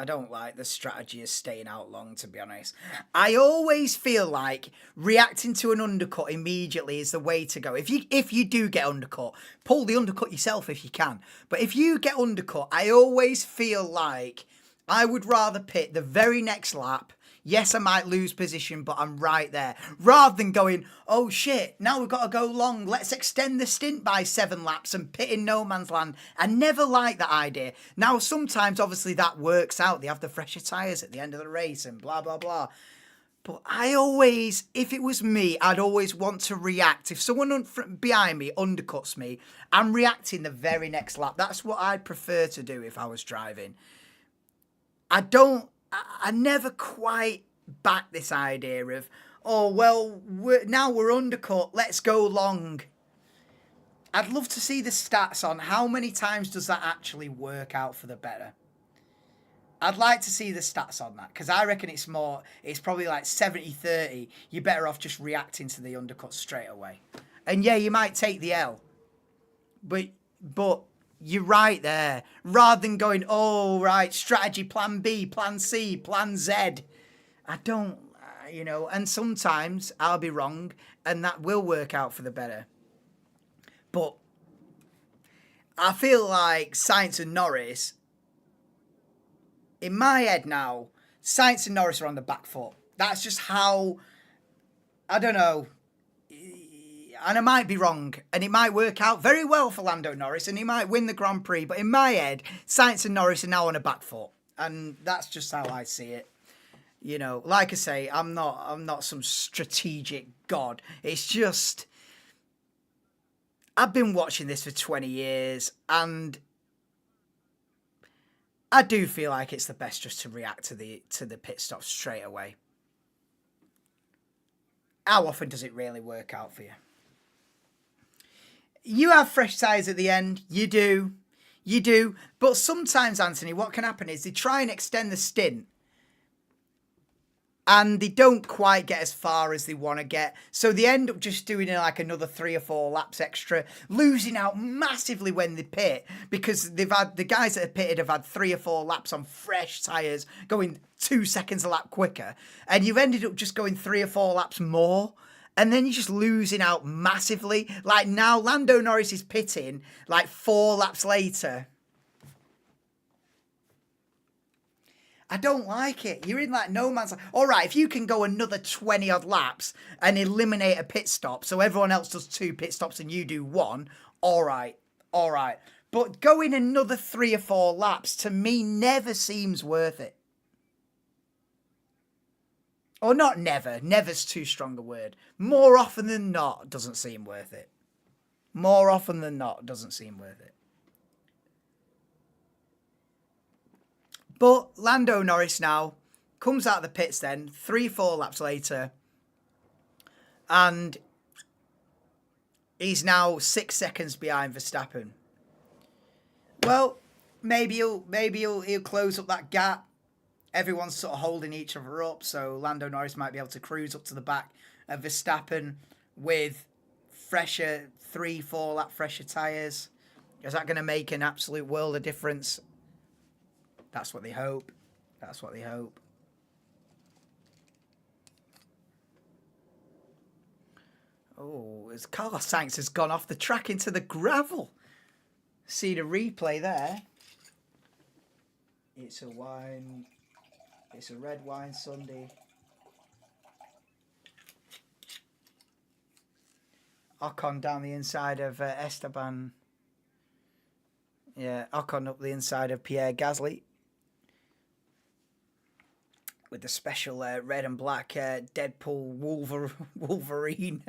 don't like the strategy of staying out long, to be honest. I always feel like reacting to an undercut immediately is the way to go. If you do get undercut, pull the undercut yourself if you can. But if you get undercut, I always feel like I would rather pit the very next lap. Yes, I might lose position, but I'm right there. Rather than going, oh shit, now we've got to go long. Let's extend the stint by 7 laps and pit in no man's land. I never liked that idea. Now, sometimes, obviously, that works out. They have the fresher tyres at the end of the race and blah, blah, blah. But I always, if it was me, I'd always want to react. If someone behind me undercuts me, I'm reacting the very next lap. That's what I'd prefer to do if I was driving. I never quite back this idea of, oh, well, now we're undercut, let's go long. I'd love to see the stats on how many times does that actually work out for the better. I'd like to see the stats on that, because I reckon it's probably like 70-30. You're better off just reacting to the undercut straight away. And yeah, you might take the L, but you're right there. Rather than going, oh, right, strategy, plan B, plan C, plan Z. I don't, and sometimes I'll be wrong and that will work out for the better. But I feel like Sainz and Norris, in my head now, Sainz and Norris are on the back foot. That's just how, I don't know. And I might be wrong, and it might work out very well for Lando Norris, and he might win the Grand Prix. But in my head, Sainz and Norris are now on a back foot, and that's just how I see it. Like I say, I'm not some strategic god. It's just I've been watching this for 20 years, and I do feel like it's the best just to react to the pit stop straight away. How often does it really work out for you? You have fresh tyres at the end. You do. You do. But sometimes, Anthony, what can happen is they try and extend the stint and they don't quite get as far as they want to get. So they end up just doing like another 3 or 4 laps extra, losing out massively when they pit because the guys that have pitted have had 3 or 4 laps on fresh tyres, going 2 seconds a lap quicker. And you've ended up just going 3 or 4 laps more. And then you're just losing out massively. Like now, Lando Norris is pitting like 4 laps later. I don't like it. You're in like no man's land. All right, if you can go another 20 odd laps and eliminate a pit stop, so everyone else does 2 pit stops and you do 1, all right. But going another 3 or 4 laps to me never seems worth it. Or not never. Never's too strong a word. More often than not, doesn't seem worth it. More often than not, doesn't seem worth it. But Lando Norris now comes out of the pits then, 3-4 laps later. And he's now 6 seconds behind Verstappen. Well, maybe he'll close up that gap. Everyone's sort of holding each other up, so Lando Norris might be able to cruise up to the back of Verstappen with fresher 3-4 lap fresher tyres. Is that going to make an absolute world of difference? That's what they hope. That's what they hope. Oh, as Carlos Sainz has gone off the track into the gravel. See the replay there. It's a red wine Sunday. Ocon down the inside of Esteban. Yeah, Ocon up the inside of Pierre Gasly. With the special red and black Deadpool Wolverine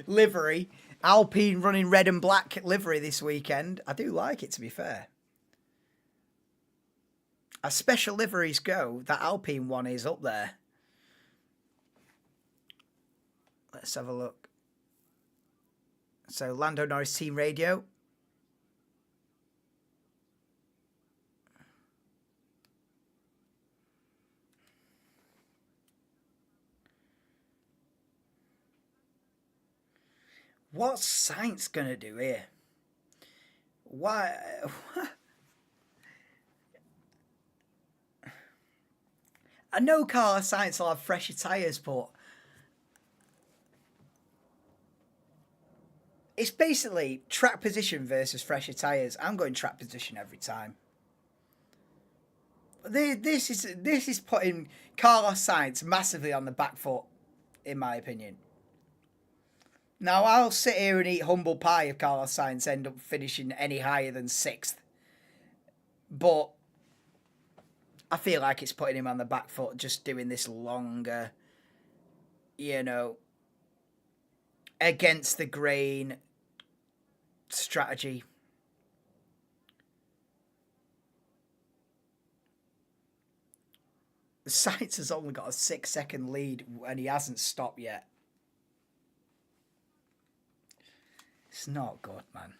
livery. Alpine running red and black livery this weekend. I do like it, to be fair. As special liveries go, that Alpine one is up there. Let's have a look. So, Lando Norris team radio. What's Sainz going to do here? Why? I know Carlos Sainz will have fresher tyres, but it's basically track position versus fresher tyres. I'm going track position every time. This is putting Carlos Sainz massively on the back foot, in my opinion. Now, I'll sit here and eat humble pie if Carlos Sainz end up finishing any higher than 6th. But I feel like it's putting him on the back foot, just doing this longer, against the grain strategy. Sainz has only got a 6-second lead and he hasn't stopped yet. It's not good, man.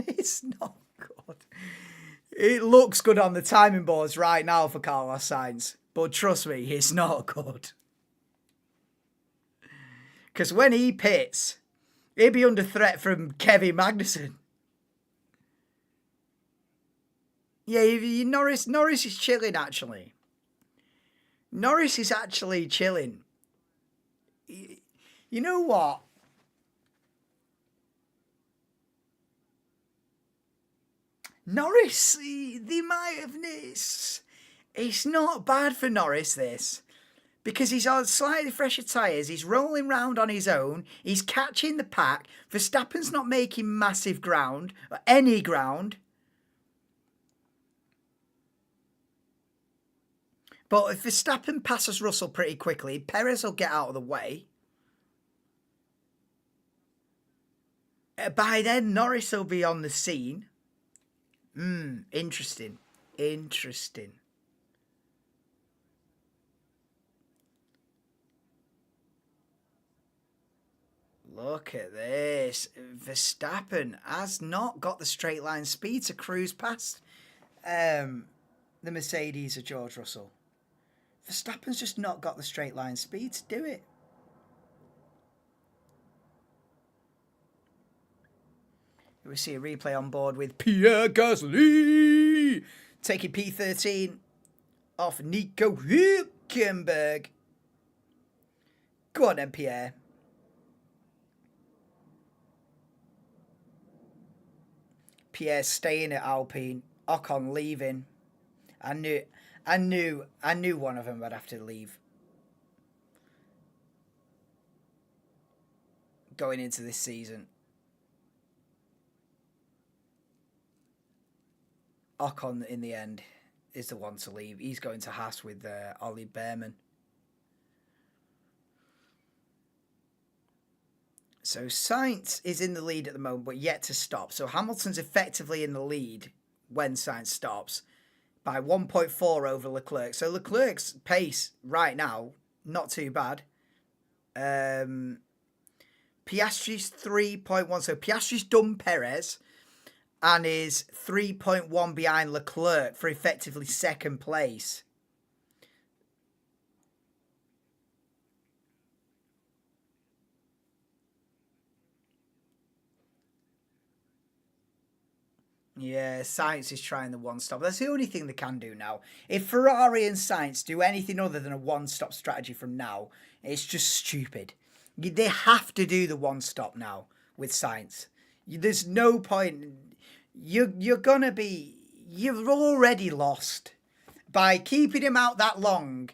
It's not good. It looks good on the timing boards right now for Carlos Sainz, but trust me, it's not good. Because when he pits, he'll be under threat from Kevin Magnussen. Yeah, Norris is chilling, actually. Norris is actually chilling. You know what? Norris, they might have... It's not bad for Norris, this. Because he's on slightly fresher tyres. He's rolling round on his own. He's catching the pack. Verstappen's not making massive ground. Or any ground. But if Verstappen passes Russell pretty quickly, Perez will get out of the way. By then, Norris will be on the scene. Interesting. interesting. Look at this. Verstappen has not got the straight line speed to cruise past the Mercedes of George Russell. Verstappen's just not got the straight line speed to do it. We see a replay on board with Pierre Gasly taking P13 off Nico Hülkenberg. Go on then, Pierre. Pierre staying at Alpine. Ocon leaving. I knew one of them would have to leave. Going into this season. Ocon, in the end, is the one to leave. He's going to Haas with Ollie Behrman. So Sainz is in the lead at the moment, but yet to stop. So Hamilton's effectively in the lead when Sainz stops by 1.4 over Leclerc. So Leclerc's pace right now, not too bad. Piastri's 3.1. So Piastri's done Perez and is 3.1 behind Leclerc for effectively second place. Yeah, Sainz is trying the one-stop. That's the only thing they can do now. If Ferrari and Sainz do anything other than a one-stop strategy from now, it's just stupid. They have to do the one-stop now with Sainz. There's no point. You're gonna be. You've already lost by keeping him out that long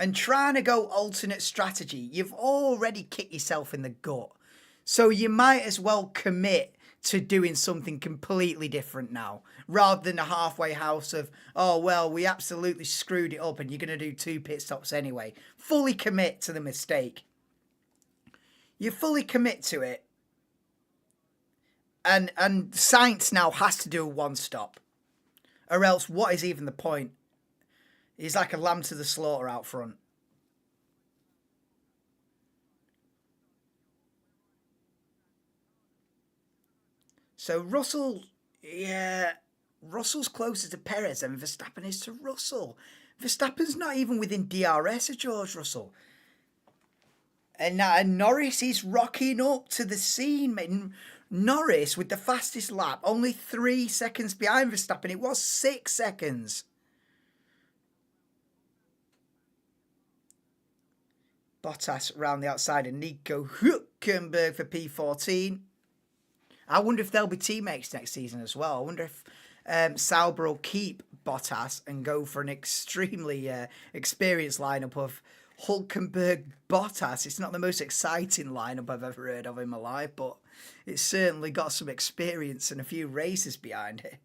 and trying to go alternate strategy. You've already kicked yourself in the gut. So you might as well commit to doing something completely different now, rather than a halfway house of, oh, well, we absolutely screwed it up and you're going to do 2 pit stops anyway. Fully commit to the mistake. You fully commit to it. And Sainz now has to do a one-stop. Or else, what is even the point? He's like a lamb to the slaughter out front. So Russell's closer to Perez than Verstappen is to Russell. Verstappen's not even within DRS of George Russell. And Norris is rocking up to the scene, mate. Norris with the fastest lap, only 3 seconds behind Verstappen. It was 6 seconds. Bottas round the outside and Nico Hülkenberg for P14. I wonder if they'll be teammates next season as well. I wonder if Sauber will keep Bottas and go for an extremely experienced lineup of Hülkenberg Bottas. It's not the most exciting lineup I've ever heard of in my life, but it's certainly got some experience and a few races behind it.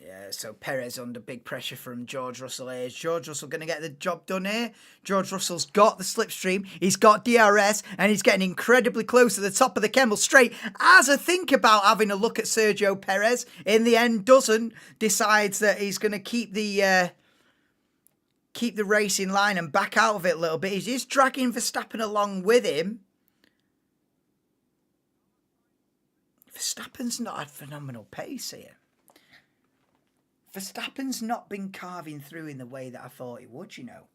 Yeah, so Perez under big pressure from George Russell here. Is George Russell going to get the job done here? George Russell's got the slipstream, he's got DRS, and he's getting incredibly close to the top of the Kemmel Straight. As I think about having a look at Sergio Perez, in the end doesn't, decides that he's going to keep the racing line and back out of it a little bit. He's just dragging Verstappen along with him. Verstappen's not had phenomenal pace here. Verstappen's not been carving through in the way that I thought he would, you know.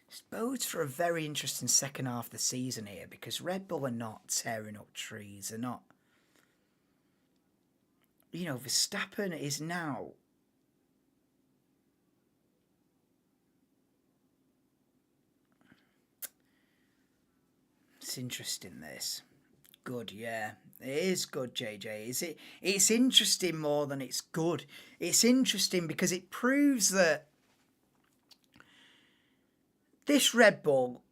This bodes for a very interesting second half of the season here because Red Bull are not tearing up trees. They're not. You know, Verstappen is now. It's interesting, this. Good, yeah. It is good, JJ. It's interesting more than it's good. It's interesting because it proves that this Red Bull,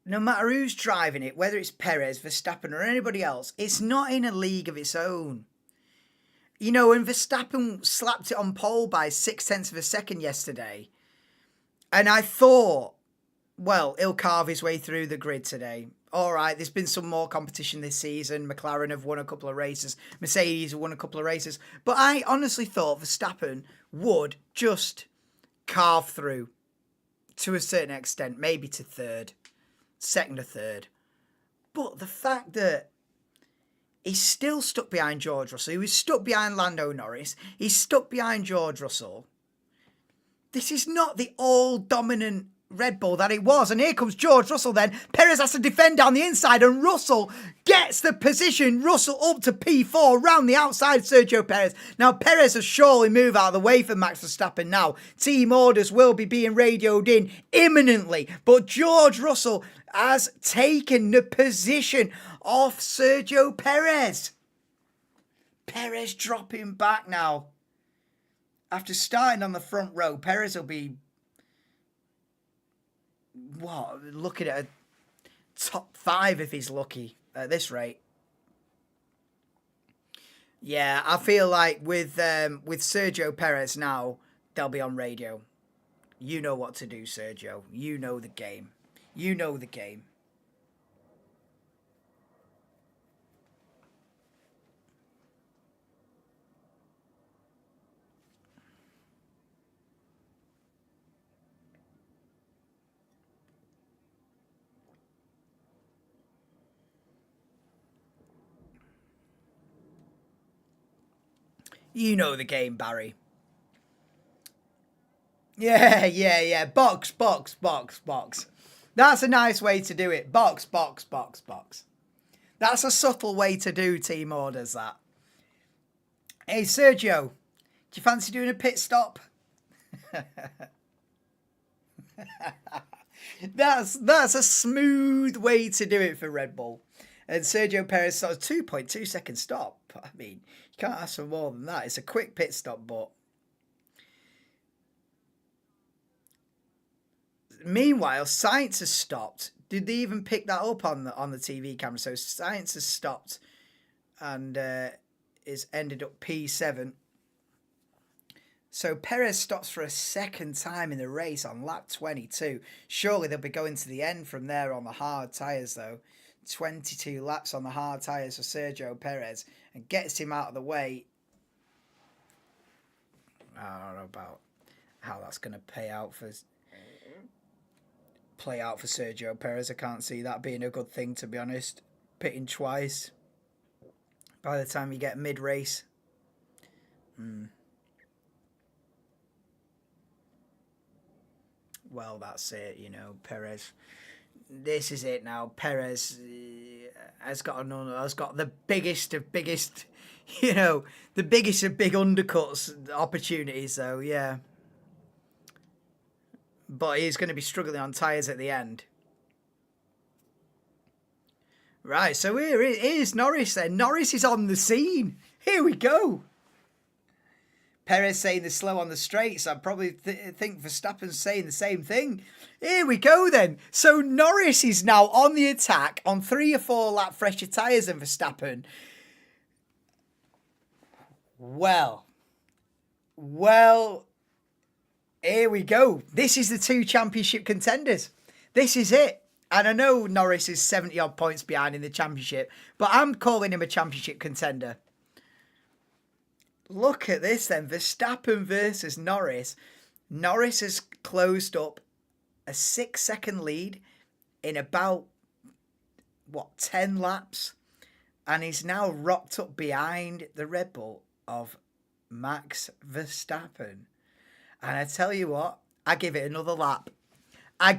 no matter who's driving it, whether it's Perez, Verstappen or anybody else, it's not in a league of its own. You know, when Verstappen slapped it on pole by 0.6 of a second yesterday, And I thought, well, he'll carve his way through the grid today. All right, there's been some more competition this season. McLaren have won a couple of races. Mercedes have won a couple of races. But I honestly thought Verstappen would just carve through to a certain extent, maybe to third, second or third. But the fact that he's still stuck behind George Russell, he was stuck behind Lando Norris, he's stuck behind George Russell. This is not the all-dominant Red Bull that it was. And here comes George Russell then. Perez has to defend down the inside and Russell gets the position. Russell up to P4 round the outside Sergio Perez. Now Perez has surely moved out of the way for Max Verstappen now. Team orders will be being radioed in imminently. But George Russell has taken the position off Sergio Perez. Perez dropping back now. After starting on the front row, Perez will be looking at a top 5 if he's lucky at this rate. Yeah, I feel like with Sergio Perez now, they'll be on radio. You know what to do, Sergio. You know the game. You know the game. You know the game, Barry. Yeah. Box. That's a nice way to do it. Box. That's a subtle way to do team orders, that. Hey, Sergio, do you fancy doing a pit stop? That's a smooth way to do it for Red Bull. And Sergio Perez sort of 2.2 second stop. I mean, you can't ask for more than that. It's a quick pit stop, but meanwhile, Sainz has stopped. Did they even pick that up on the TV camera? So Sainz has stopped and is ended up P7. So Perez stops for a second time in the race on lap 22. Surely they'll be going to the end from there on the hard tyres, though. 22 laps on the hard tyres for Sergio Perez and gets him out of the way. I don't know about how that's going to play out for Sergio Perez. I can't see that being a good thing, to be honest. Pitting twice by the time you get mid-race. Well, that's it, Perez. This is it now. Perez has got the biggest of big undercuts opportunities, though, yeah. But he's going to be struggling on tyres at the end. Right, so here it is, Norris then. Norris is on the scene. Here we go. Perez saying they're slow on the straights. I probably think Verstappen's saying the same thing. Here we go then. So Norris is now on the attack on 3 or 4 lap fresher tyres than Verstappen. Well, here we go. This is the 2 championship contenders. This is it. And I know Norris is 70 odd points behind in the championship, but I'm calling him a championship contender. Look at this then. Verstappen versus Norris. Norris has closed up a 6-second lead in about, 10 laps? And he's now rocked up behind the Red Bull of Max Verstappen. And I tell you what, I give it another lap. I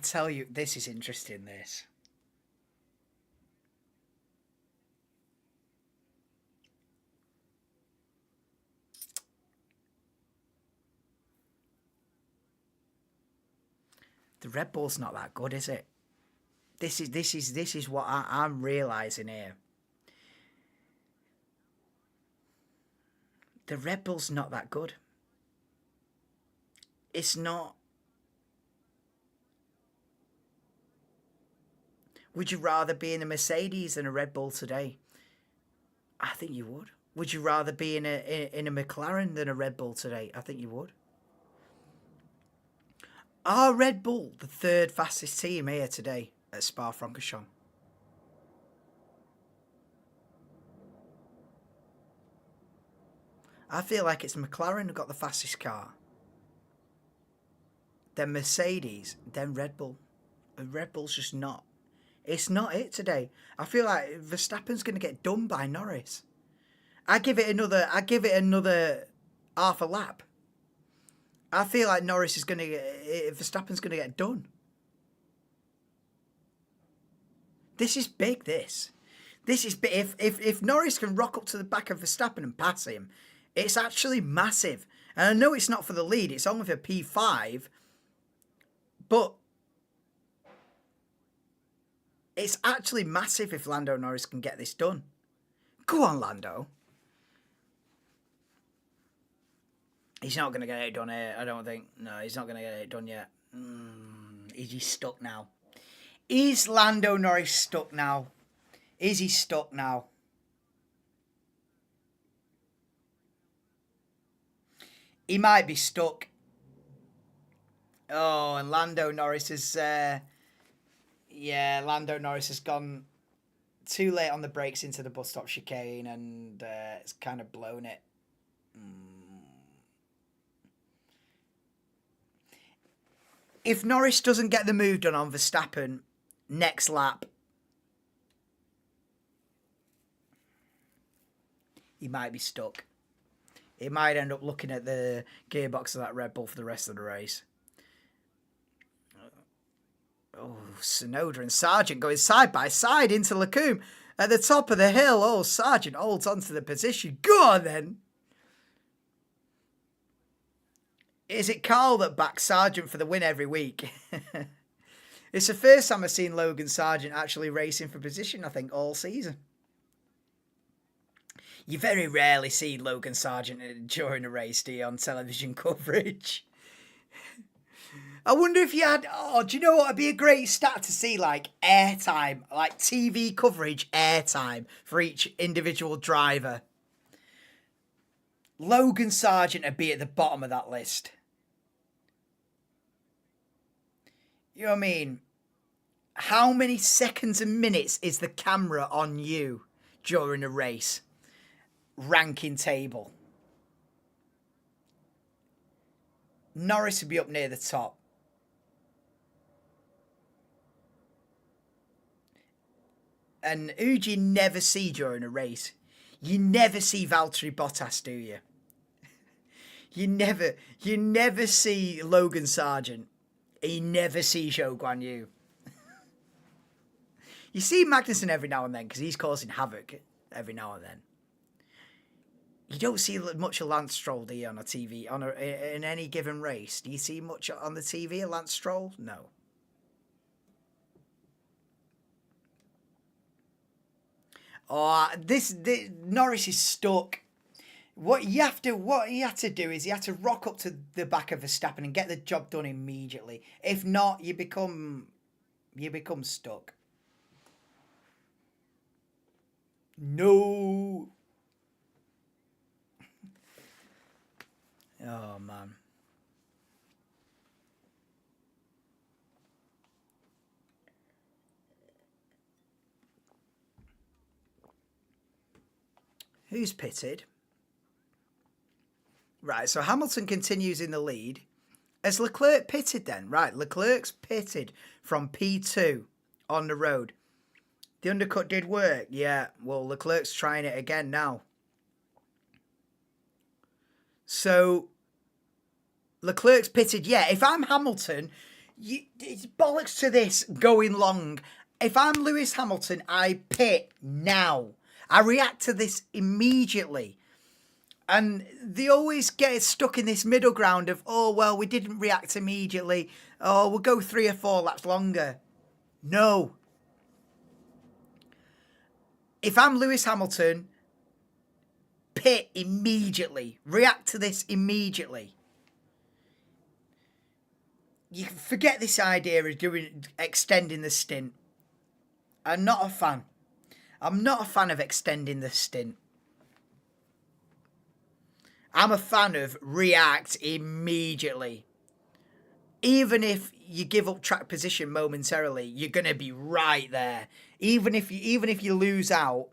tell you, this is interesting, this. The Red Bull's not that good, is it? This is what I'm realising here. The Red Bull's not that good. It's not. Would you rather be in a Mercedes than a Red Bull today? I think you would. Would you rather be in a McLaren than a Red Bull today? I think you would. Are Red Bull the third fastest team here today at Spa-Francorchamps? I feel like it's McLaren who got the fastest car. Then Mercedes, then Red Bull. And Red Bull's just not. It's not it today. I feel like Verstappen's going to get done by Norris. I give it another half a lap. I feel like Verstappen's going to get done. This is big, this is big. If Norris can rock up to the back of Verstappen and pass him, it's actually massive. And I know it's not for the lead, it's only for P5, but it's actually massive if Lando Norris can get this done. Go on, Lando. He's not going to get it done here, I don't think. No, he's not going to get it done yet. Is he stuck now? Is Lando Norris stuck now? Is he stuck now? He might be stuck. Oh, and Lando Norris is... Lando Norris has gone too late on the brakes into the bus stop chicane and it's kind of blown it. If Norris doesn't get the move done on Verstappen next lap, he might be stuck. He might end up looking at the gearbox of that Red Bull for the rest of the race. Oh, Tsunoda and Sargent going side by side into Lecombe at the top of the hill. Oh, Sargent holds onto the position. Go on then. Is it Carl that backs Sargent for the win every week? It's the first time I've seen Logan Sargent actually racing for position, I think, all season. You very rarely see Logan Sargent during a race, do you, on television coverage? I wonder if you had... Oh, do you know what would be a great stat to see? Like airtime, like TV coverage airtime for each individual driver. Logan Sargent would be at the bottom of that list. You know what I mean? How many seconds and minutes is the camera on you during a race? Ranking table. Norris would be up near the top. And who do you never see during a race? You never see Valtteri Bottas, do you? You never see Logan Sargent. You never see Zhou Guanyu. You see Magnussen every now and then because he's causing havoc every now and then. You don't see much of Lance Stroll, do you, on a TV, in any given race? Do you see much on the TV of Lance Stroll? No. Oh, this Norris is stuck. What he had to do is he had to rock up to the back of Verstappen and get the job done immediately. If not, you become stuck. No. Oh man. Who's pitted? Right, so Hamilton continues in the lead. Has Leclerc pitted then? Right, Leclerc's pitted from P2 on the road. The undercut did work. Yeah, well, Leclerc's trying it again now. So, Leclerc's pitted. Yeah, if I'm Hamilton, it's bollocks to this going long. If I'm Lewis Hamilton, I pit now. I react to this immediately. And they always get stuck in this middle ground of, oh, well, we didn't react immediately. Oh, we'll go 3 or 4 laps longer. No. If I'm Lewis Hamilton, pit immediately. React to this immediately. You can forget this idea of extending the stint. I'm not a fan. I'm not a fan of extending the stint. I'm a fan of react immediately. even if you give up track position momentarily, you're going to be right there. Even if you lose out,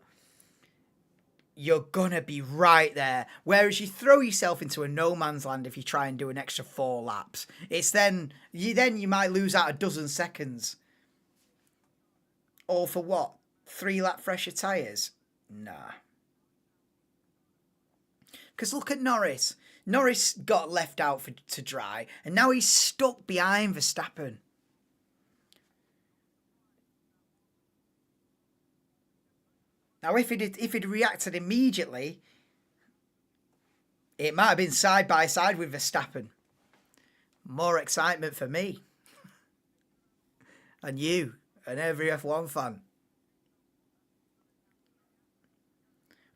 you're going to be right there. Whereas you throw yourself into a no man's land if you try and do an extra 4 laps. It's then you might lose out a dozen seconds. All for what? 3 lap fresher tyres? Nah. Because look at Norris. Norris got left out to dry, and now he's stuck behind Verstappen. Now, if he'd reacted immediately, it might have been side by side with Verstappen. More excitement for me. And you, and every F1 fan.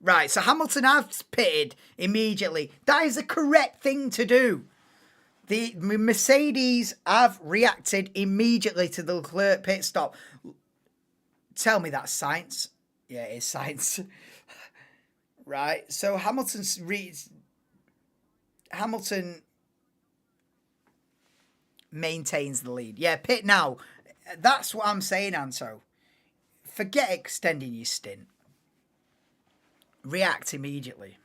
Right, so Hamilton has pitted immediately. That is the correct thing to do. The Mercedes have reacted immediately to the Leclerc pit stop. Tell me that's science. Yeah, it is science. Right, so Hamilton maintains the lead. Yeah, pit now. That's what I'm saying, Anto. Forget extending your stint. React immediately.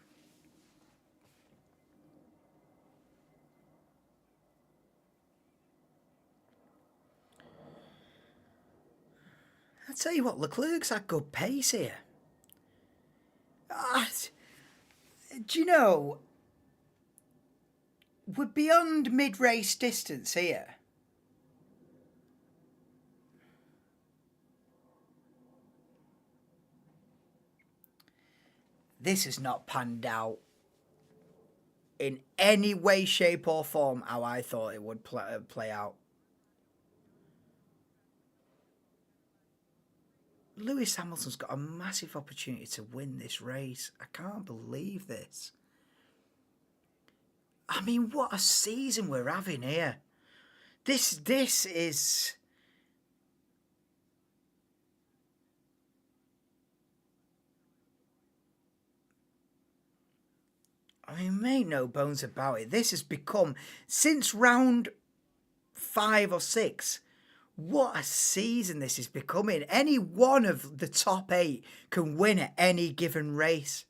I tell you what, Leclerc's had good pace here. Do you know, we're beyond mid-race distance here. This has not panned out in any way, shape or form how I thought it would play out. Lewis Hamilton's got a massive opportunity to win this race. I can't believe this. I mean, what a season we're having here. This is... I mean, make no bones about it. This has become, since round 5 or 6, what a season this is becoming. Any one of the top 8 can win at any given race.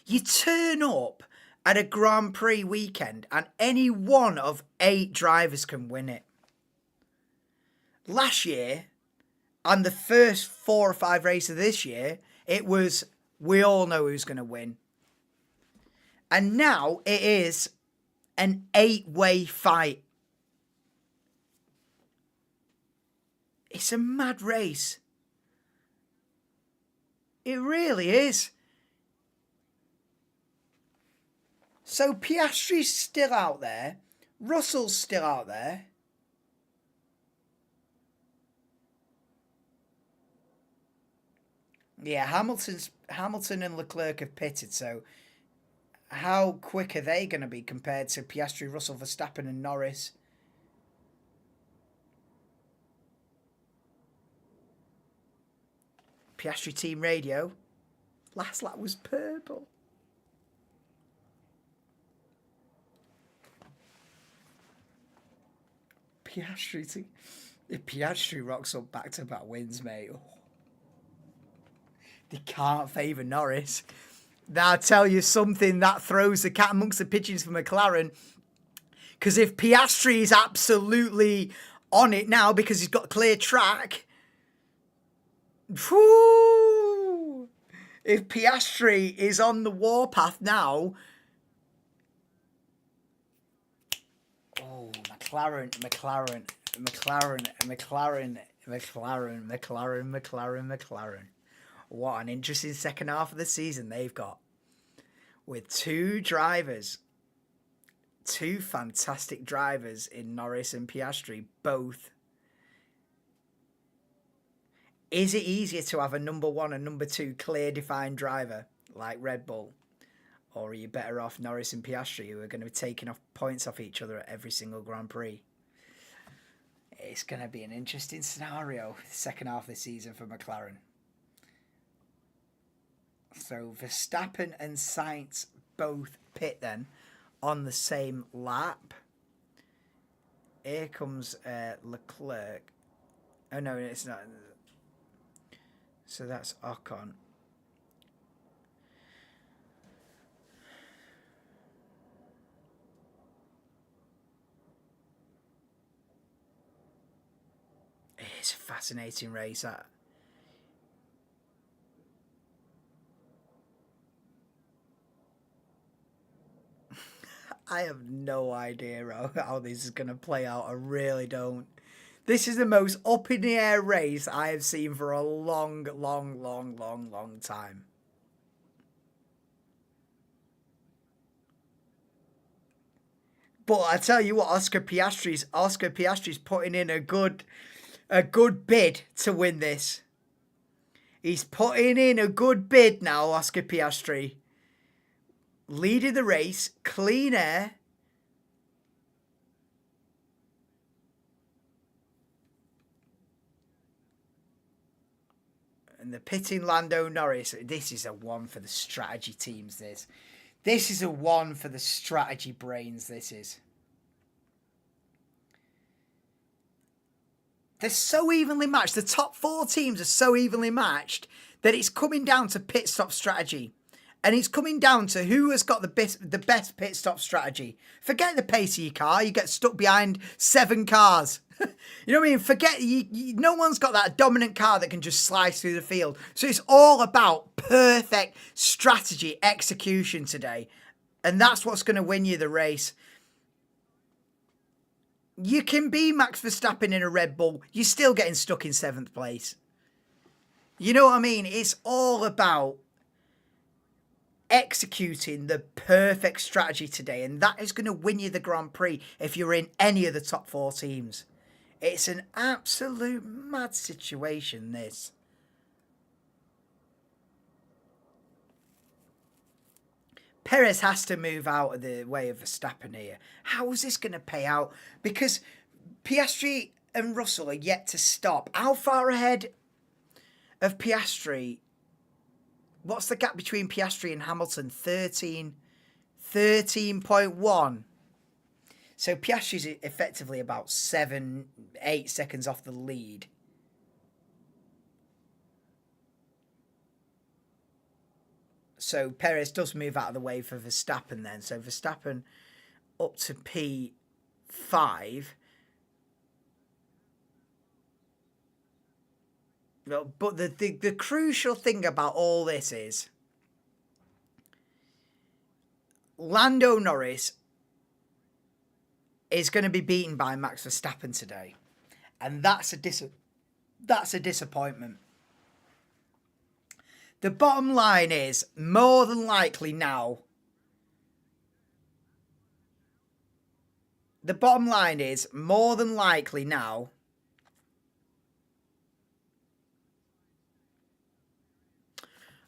You turn up at a Grand Prix weekend and any one of 8 drivers can win it. Last year, and the first 4 or 5 races this year, it was, we all know who's going to win. And now it is an 8-way fight. It's a mad race. It really is. So Piastri's still out there. Russell's still out there. Yeah, Hamilton and Leclerc have pitted, so how quick are they going to be compared to Piastri, Russell, Verstappen and Norris? Piastri team radio. Last lap was purple. If Piastri rocks up back-to-back wins, mate. Oh. They can't favour Norris. I'll tell you something that throws the cat amongst the pigeons for McLaren. Because if Piastri is absolutely on it now because he's got a clear track. Whoo, if Piastri is on the warpath now. Oh, McLaren. What an interesting second half of the season they've got. With 2 drivers. 2 fantastic drivers in Norris and Piastri, both. Is it easier to have a number 1 and number 2 clear defined driver like Red Bull? Or are you better off Norris and Piastri, who are going to be taking off points off each other at every single Grand Prix? It's going to be an interesting scenario, second half of the season for McLaren. So Verstappen and Sainz both pit then on the same lap. Here comes Leclerc. Oh, no, it's not. So that's Ocon. It's a fascinating race, that. I have no idea how this is going to play out. I really don't. This is the most up in the air race I have seen for a long time. But I tell you what, Oscar Piastri's putting in a good bid to win this. He's putting in a good bid now, Oscar Piastri. Leading the race, clean air. And the pitting Lando Norris. This is a one for the strategy teams, this. This is a one for the strategy brains, this is. They're so evenly matched. The top 4 teams are so evenly matched that it's coming down to pit stop strategy. And it's coming down to who has got the best pit stop strategy. Forget the pace of your car. You get stuck behind 7 cars. You know what I mean? Forget, no one's got that dominant car that can just slice through the field. So it's all about perfect strategy execution today. And that's what's going to win you the race. You can be Max Verstappen in a Red Bull. You're still getting stuck in 7th place. You know what I mean? It's all about executing the perfect strategy today, and that is going to win you the Grand Prix if you're in any of the top 4 teams. It's an absolute mad situation, this. Perez has to move out of the way of Verstappen here. How is this going to pay out? Because Piastri and Russell are yet to stop. How far ahead of Piastri? What's the gap between Piastri and Hamilton? 13.1. So Piastri's effectively about 7-8 seconds off the lead. So Perez does move out of the way for Verstappen then. So Verstappen up to P5. But the crucial thing about all this is Lando Norris is going to be beaten by Max Verstappen today. And that's a disappointment. The bottom line is, more than likely now,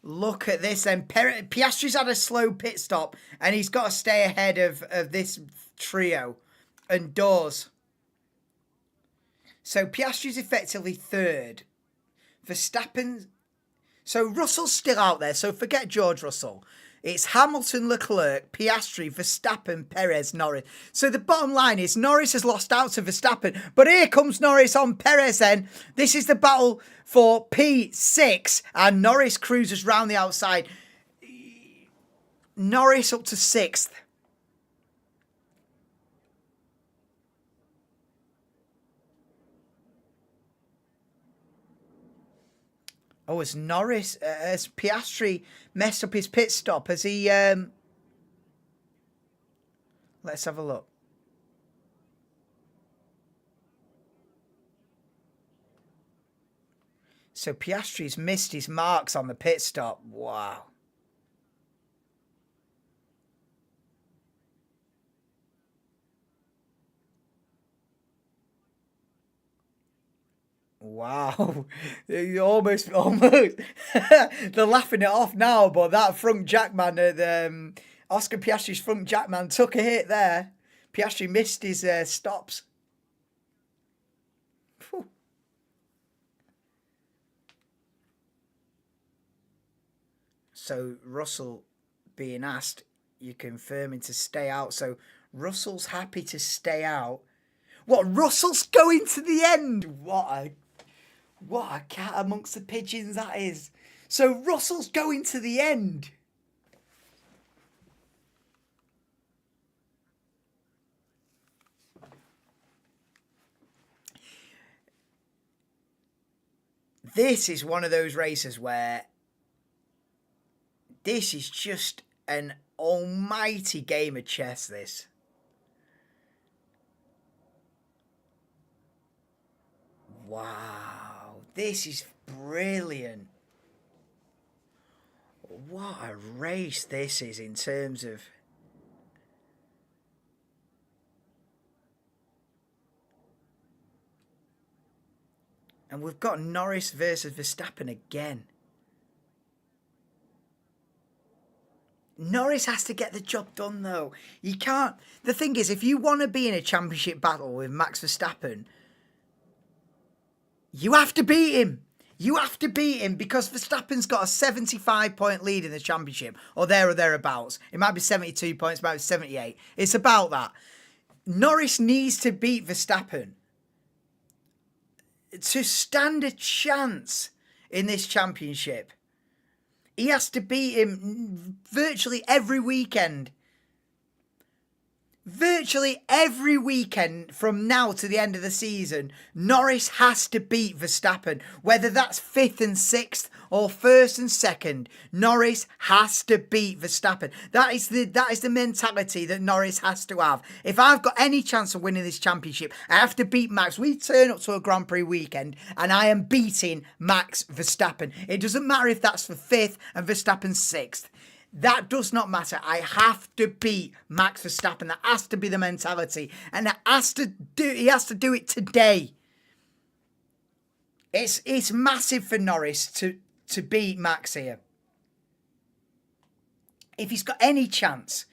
look at this then. Piastri's had a slow pit stop and he's got to stay ahead of this trio and does. So Piastri's effectively 3rd. Verstappen. So Russell's still out there. So forget George Russell. It's Hamilton, Leclerc, Piastri, Verstappen, Perez, Norris. So the bottom line is Norris has lost out to Verstappen. But here comes Norris on Perez then. This is the battle for P6. And Norris cruises round the outside. Norris up to 6th. Oh, has Piastri messed up his pit stop? Has he, let's have a look. So Piastri's missed his marks on the pit stop. Wow. Wow, almost. They're laughing it off now, but that front jackman, Oscar Piastri's front jackman took a hit there. Piastri missed his stops. Whew. So Russell being asked, you're confirming to stay out. So Russell's happy to stay out. What, Russell's going to the end? What a cat amongst the pigeons that is. So Russell's going to the end. This is one of those races where this is just an almighty game of chess, this. Wow, this is brilliant. What a race this is in terms of... And we've got Norris versus Verstappen again. Norris has to get the job done, though. You can't... The thing is, if you want to be in a championship battle with Max Verstappen, you have to beat him. You have to beat him because Verstappen's got a 75-point lead in the championship, or thereabouts. It might be 72 points, it might be 78. It's about that. Norris needs to beat Verstappen to stand a chance in this championship. He has to beat him virtually every weekend. Virtually every weekend from now to the end of the season, Norris has to beat Verstappen. Whether that's 5th and 6th or 1st and 2nd, Norris has to beat Verstappen. That is the mentality that Norris has to have. If I've got any chance of winning this championship, I have to beat Max. We turn up to a Grand Prix weekend and I am beating Max Verstappen. It doesn't matter if that's for 5th and Verstappen 6th. That does not matter. I have to beat Max Verstappen. That has to be the mentality. And he has to do it today. It's massive for Norris to beat Max here. If he's got any chance.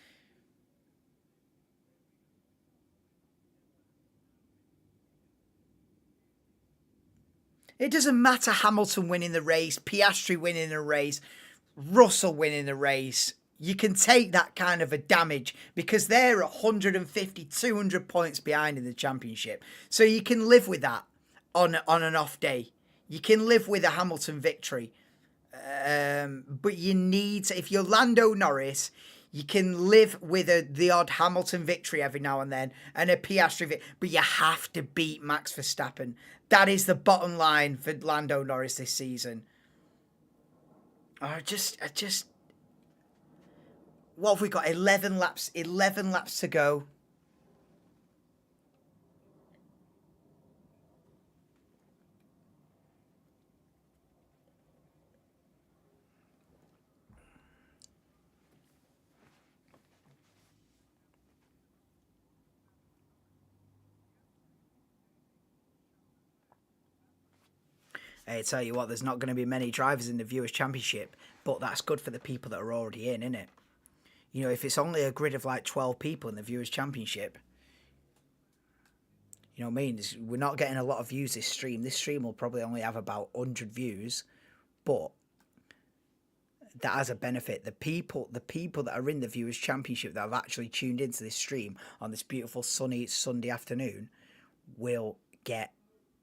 It doesn't matter Hamilton winning the race, Piastri winning the race, Russell winning the race. You can take that kind of a damage because they're 150, 200 points behind in the championship. So you can live with that on an off day. You can live with a Hamilton victory. But you need to, if you're Lando Norris, you can live with the odd Hamilton victory every now and then and a Piastri victory. But you have to beat Max Verstappen. That is the bottom line for Lando Norris this season. I just... What have we got? 11 laps. 11 laps to go. Hey, I tell you what, there's not going to be many drivers in the Viewers' Championship, but that's good for the people that are already in, isn't it? You know, if it's only a grid of like 12 people in the Viewers' Championship, you know what I mean? We're not getting a lot of views this stream. This stream will probably only have about 100 views, but that has a benefit. The people that are in the Viewers' Championship that have actually tuned into this stream on this beautiful sunny Sunday afternoon will get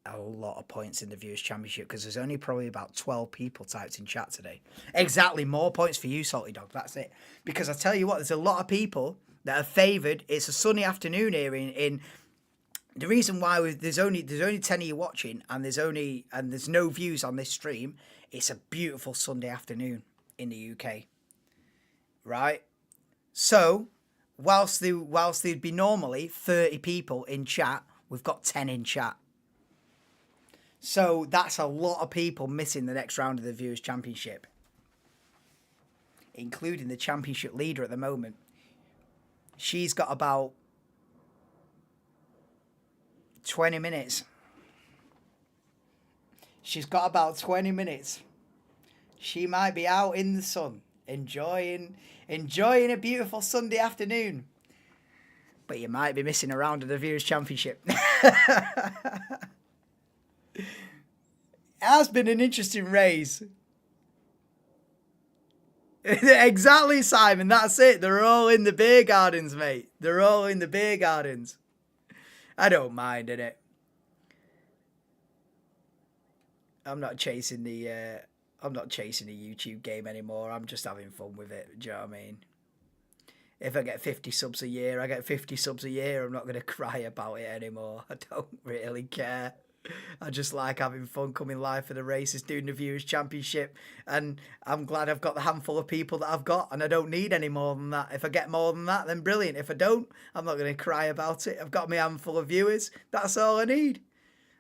a lot of points in the Viewers' Championship because there's only probably about 12 people typed in chat today. Exactly, more points for you, Salty Dog. That's it. Because I tell you what, there's a lot of people that are favoured. It's a sunny afternoon here in the reason why there's only 10 of you watching and there's no views on this stream. It's a beautiful Sunday afternoon in the UK, right? So whilst there'd be normally 30 people in chat, we've got 10 in chat. So that's a lot of people missing the next round of the Viewers' Championship, including the championship leader at the moment. She's got about 20 minutes. She's got about 20 minutes. She might be out in the sun, enjoying a beautiful Sunday afternoon. But you might be missing a round of the Viewers' Championship. It has been an interesting race. Exactly, Simon. That's it. They're all in the beer gardens, mate. They're all in the beer gardens. I don't mind it. I'm not chasing the YouTube game anymore. I'm just having fun with it. Do you know what I mean? If I get 50 subs a year, I get 50 subs a year. I'm not going to cry about it anymore. I don't really care. I just like having fun, coming live for the races, doing the Viewers' Championship. And I'm glad I've got the handful of people that I've got, and I don't need any more than that. If I get more than that, then brilliant. If I don't, I'm not going to cry about it. I've got my handful of viewers. That's all I need.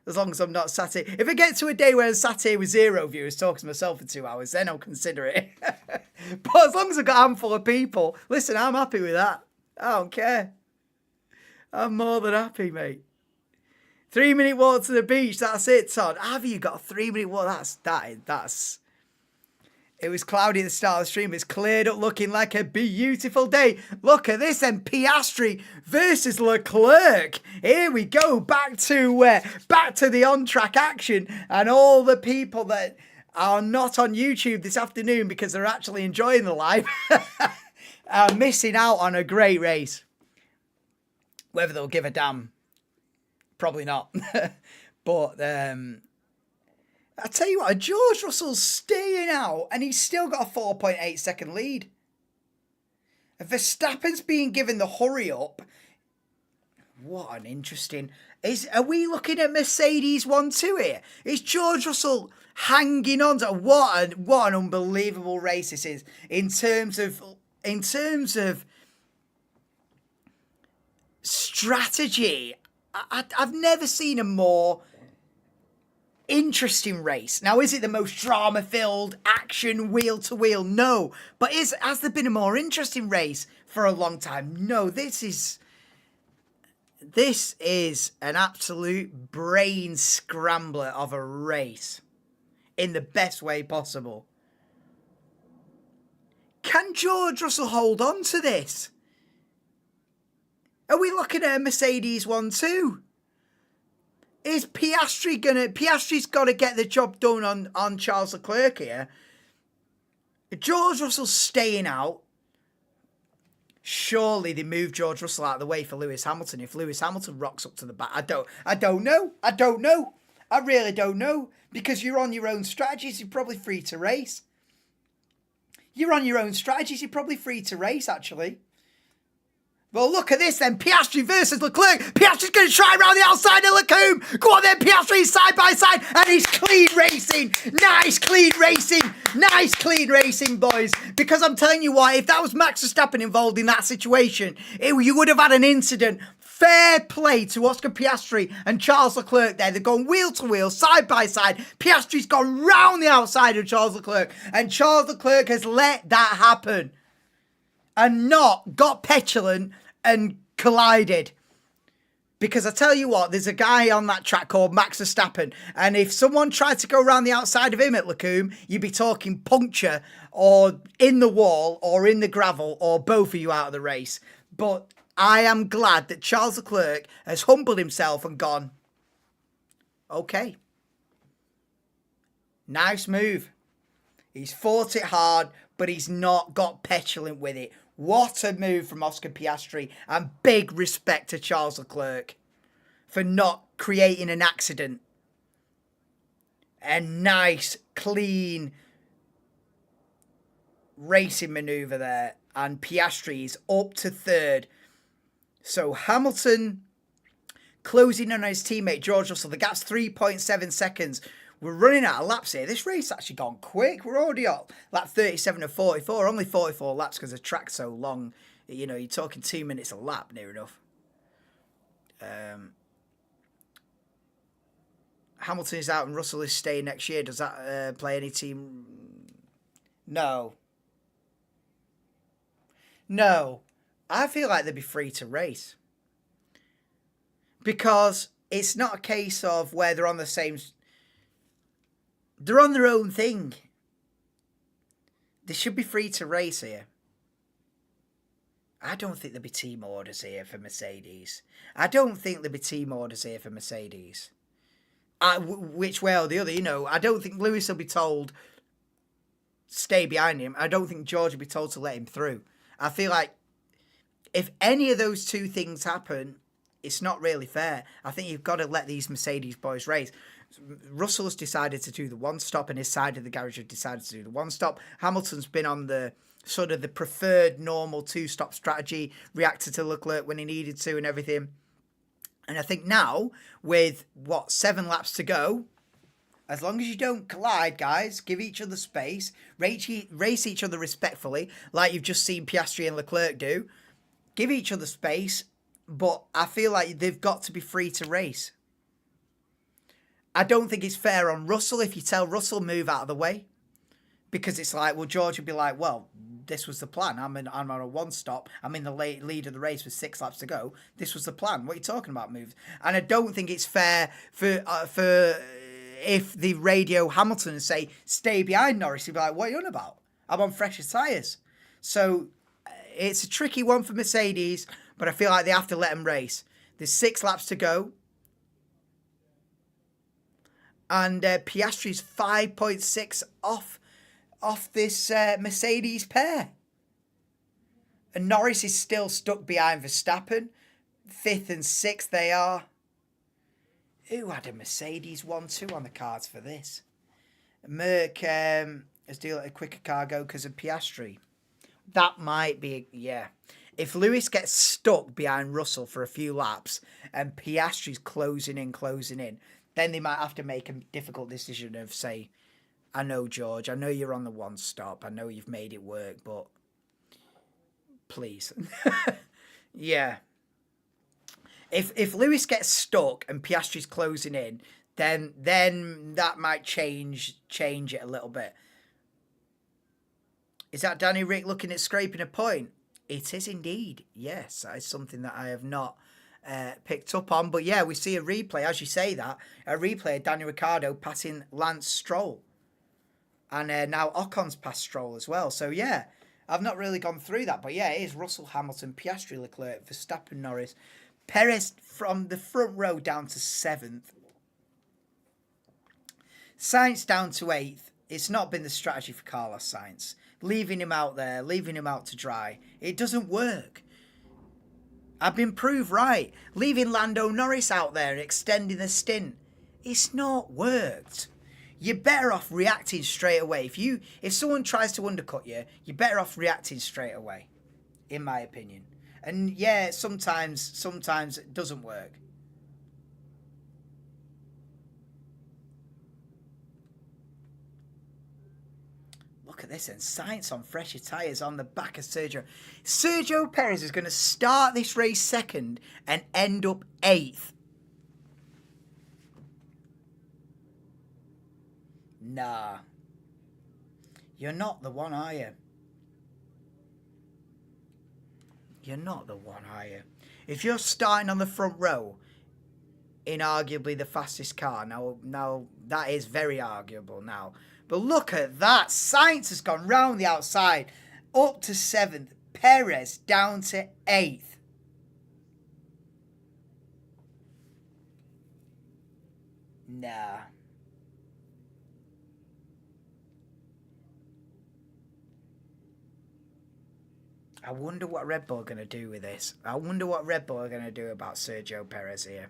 As long as I'm not sat here. If I get to a day where I'm sat here with 0 viewers talking to myself for 2 hours, then I'll consider it. But as long as I've got a handful of people, listen, I'm happy with that. I don't care. I'm more than happy, mate. 3-minute walk to the beach, that's it, Todd. Have you got a 3-minute walk? That's... It was cloudy at the start of the stream. It's cleared up, looking like a beautiful day. Look at this, then. Piastri versus Leclerc. Here we go, back to the on-track action, and all the people that are not on YouTube this afternoon because they're actually enjoying the live are missing out on a great race. Whether they'll give a damn, probably not. But I tell you what, George Russell's staying out and he's still got a 4.8 second lead. Verstappen's being given the hurry up. What an interesting... Are we looking at Mercedes 1-2 here? Is George Russell hanging on to... What an unbelievable race this is in terms of strategy. I've never seen a more interesting race. Now, is it the most drama-filled action wheel-to-wheel? No. But has there been a more interesting race for a long time? No. This is an absolute brain scrambler of a race in the best way possible. Can George Russell hold on to this? Are we looking at a Mercedes 1-2? Is Piastri's got to get the job done on Charles Leclerc here. George Russell's staying out. Surely they move George Russell out of the way for Lewis Hamilton. If Lewis Hamilton rocks up to the back, I don't know. I really don't know. Because you're on your own strategies, you're probably free to race. Actually. Well, look at this then. Piastri versus Leclerc. Piastri's going to try around the outside of Leclerc. Go on then, Piastri side by side. And he's clean racing. Nice clean racing, boys. Because I'm telling you what, if that was Max Verstappen involved in that situation, you would have had an incident. Fair play to Oscar Piastri and Charles Leclerc there. They've gone wheel to wheel, side by side. Piastri's gone round the outside of Charles Leclerc. And Charles Leclerc has let that happen. And not got petulant and collided. Because I tell you what, there's a guy on that track called Max Verstappen, and if someone tried to go around the outside of him at Lecombe, you'd be talking puncture or in the wall or in the gravel or both of you out of the race. But I am glad that Charles Leclerc has humbled himself and gone, okay, nice move. He's fought it hard, but he's not got petulant with it. What a move from Oscar Piastri, and big respect to Charles Leclerc for not creating an accident. A nice, clean racing manoeuvre there, and Piastri is up to third. So Hamilton closing on his teammate George Russell. The gap's 3.7 seconds. We're running out of laps here. This race has actually gone quick. We're already at lap 37 of 44. Only 44 laps because the track's so long. You know, you're talking 2 minutes a lap, near enough. Hamilton is out and Russell is staying next year. Does that play any team? No. I feel like they'd be free to race. Because it's not a case of where they're on the same... They're on their own thing. They should be free to race here. I don't think there'll be team orders here for Mercedes. Which way or the other, you know. I don't think Lewis will be told stay behind him. I don't think George will be told to let him through. I feel like if any of those two things happen, it's not really fair. I think you've got to let these Mercedes boys race. Russell's decided to do the one stop, and his side of the garage have decided to do the one stop. Hamilton's been on the sort of the preferred normal two-stop strategy, reacted to Leclerc when he needed to and everything. And I think now, with 7 laps to go, as long as you don't collide, guys, give each other space, race each other respectfully, like you've just seen Piastri and Leclerc do. Give each other space, but I feel like they've got to be free to race. I don't think it's fair on Russell if you tell Russell move out of the way. Because it's like, well, George would be like, well, this was the plan. I'm on a one stop. I'm in the lead of the race with 6 laps to go. This was the plan. What are you talking about, move? And I don't think it's fair for if the radio Hamilton say, stay behind Norris. He'd be like, what are you on about? I'm on fresher tyres. So it's a tricky one for Mercedes, but I feel like they have to let them race. There's 6 laps to go. And Piastri's 5.6 off this Mercedes pair. And Norris is still stuck behind Verstappen. 5th and 6th they are. Who had a Mercedes 1-2 on the cards for this? Merck has dealt a quicker car go because of Piastri. That might be, yeah. If Lewis gets stuck behind Russell for a few laps and Piastri's closing in, then they might have to make a difficult decision of, say, I know, George, I know you're on the one stop. I know you've made it work, but please. Yeah. If Lewis gets stuck and Piastri's closing in, then that might change it a little bit. Is that Danny Rick looking at scraping a point? It is indeed. Yes, that is something that I have not picked up on. But yeah, we see a replay, as you say that, a replay of Daniel Ricciardo passing Lance Stroll. And now Ocon's passed Stroll as well. So yeah, I've not really gone through that. But yeah, it is Russell, Hamilton, Piastri, Leclerc, Verstappen, Norris. Perez from the front row down to 7th. Sainz down to 8th. It's not been the strategy for Carlos Sainz. Leaving him out there, leaving him out to dry. It doesn't work. I've been proved right. Leaving Lando Norris out there and extending the stint. It's not worked. You're better off reacting straight away. If someone tries to undercut you, you're better off reacting straight away, in my opinion. And yeah, sometimes it doesn't work. Look at this, and Sainz on fresher tyres on the back of Sergio. Sergio Perez is going to start this race 2nd and end up 8th. Nah. You're not the one, are you? You're not the one, are you? If you're starting on the front row in arguably the fastest car, now that is very arguable now. But look at that. Sainz has gone round the outside up to 7th. Perez down to 8th. Nah. I wonder what Red Bull are going to do with this. I wonder what Red Bull are going to do about Sergio Perez here.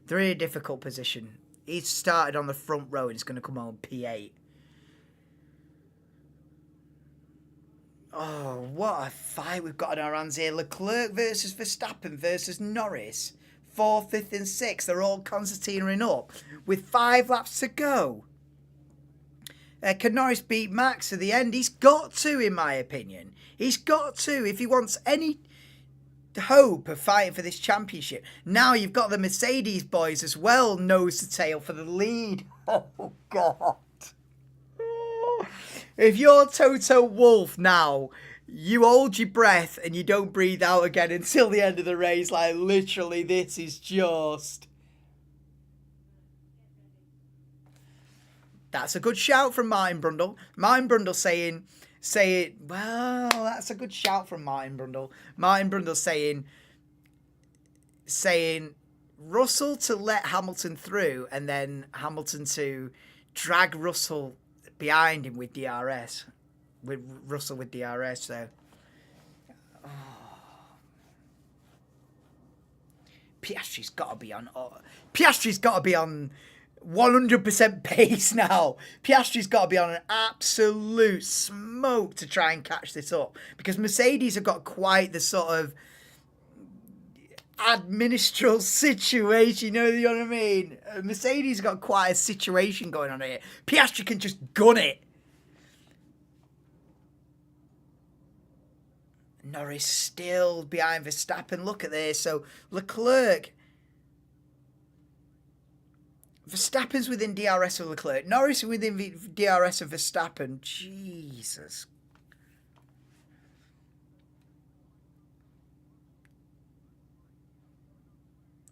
They're in a difficult position. He's started on the front row and he's going to come on P8. Oh, what a fight we've got on our hands here. Leclerc versus Verstappen versus Norris. 4th, 5th and 6th. They're all concertinaing up with 5 laps to go. Can Norris beat Max at the end? He's got to, in my opinion. He's got to, if he wants any hope of fighting for this championship. Now you've got the Mercedes boys as well, nose to tail for the lead. Oh, God. If you're Toto Wolff now, you hold your breath and you don't breathe out again until the end of the race. Like, literally, this is just... That's a good shout from Martin Brundle. Martin Brundle saying, well, that's a good shout from Martin Brundle. Martin Brundle saying Russell to let Hamilton through and then Hamilton to drag Russell behind him with DRS. With Russell with DRS, so. Oh. Piastri's got to be on. Piastri's got to be on 100% pace now. Piastri's got to be on an absolute smoke to try and catch this up, because Mercedes have got quite the sort of administral situation, you know what I mean? Mercedes got quite a situation going on here. Piastri can just gun it. Norris still behind Verstappen. Look at this. So Leclerc, Verstappen's within DRS of Leclerc. Norris within DRS of Verstappen. Jesus.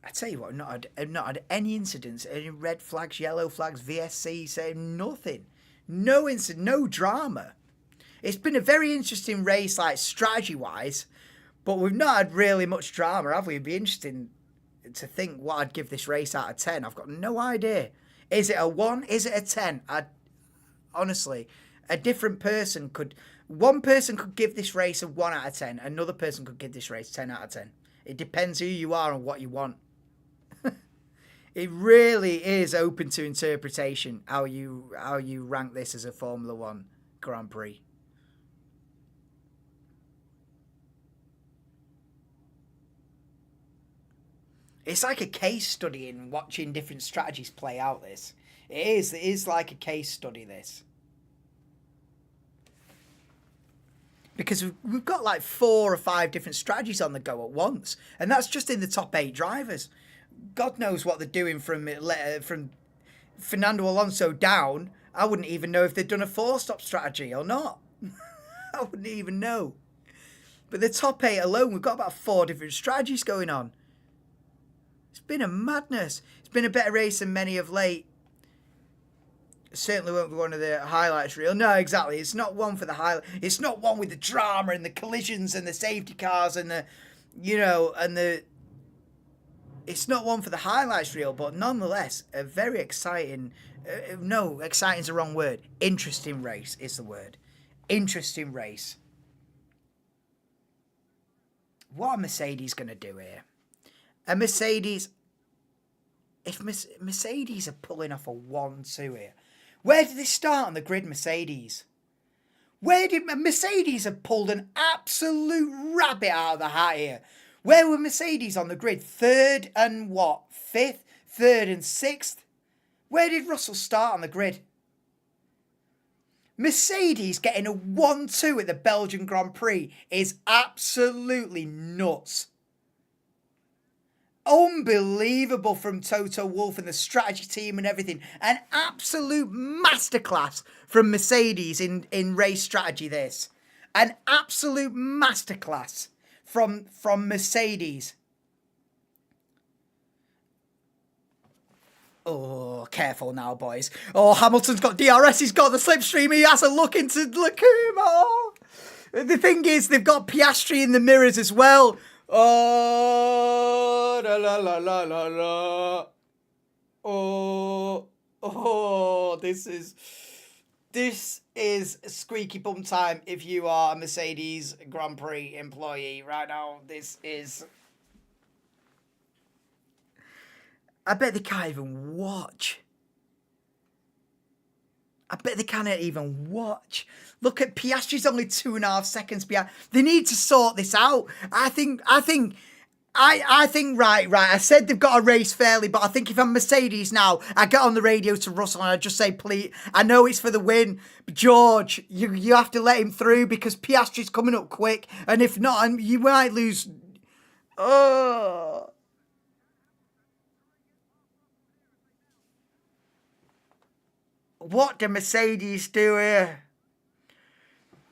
I tell you what, I've not had any incidents, any red flags, yellow flags, VSC, saying nothing. No incident, no drama. It's been a very interesting race, like strategy-wise, but we've not had really much drama, have we? It'd be interesting to think what I'd give this race out of 10. I've got no idea. Is it a 1? Is it a 10? Honestly, a different person could... One person could give this race a 1 out of 10. Another person could give this race 10 out of 10. It depends who you are and what you want. It really is open to interpretation how you rank this as a Formula One Grand Prix. It's like a case study in watching different strategies play out. This it is like a case study. This, because we've got like 4 or 5 different strategies on the go at once, and that's just in the top 8 drivers. God knows what they're doing from Fernando Alonso down. I wouldn't even know if they'd done a 4-stop strategy or not. I wouldn't even know. But the top 8 alone, we've got about 4 different strategies going on. It's been a madness. It's been a better race than many of late. It certainly won't be one of the highlights reel. No, exactly. It's not one for the highlight. It's not one with the drama and the collisions and the safety cars and the, and the... It's not one for the highlights reel, but nonetheless, a very exciting... no, exciting is the wrong word. Interesting race is the word. Interesting race. What are Mercedes going to do here? A Mercedes... If Mercedes are pulling off a 1-2 here, where did they start on the grid, Mercedes? Where did... Mercedes have pulled an absolute rabbit out of the hat here. Where were Mercedes on the grid? 3rd and what? 5th? 3rd and 6th? Where did Russell start on the grid? Mercedes getting a 1-2 at the Belgian Grand Prix is absolutely nuts. Unbelievable from Toto Wolff and the strategy team and everything. An absolute masterclass from Mercedes in race strategy, this. An absolute masterclass from Mercedes. Oh, careful now, boys. Oh, Hamilton's got DRS. He's got the slipstream. He has a look at him. Oh. The thing is, they've got Piastri in the mirrors as well. Oh, la la la la la la. Oh, this is squeaky bum time if you are a Mercedes Grand Prix employee right now. This is... I bet they can't even watch. I bet they can't even watch. Look at Piastri's only 2.5 seconds behind. They need to sort this out. I think, right. I said they've got to race fairly, but I think if I'm Mercedes now, I get on the radio to Russell and I just say, please, I know it's for the win, but George, you have to let him through because Piastri's coming up quick, and if not, you might lose. Oh. What do Mercedes do here?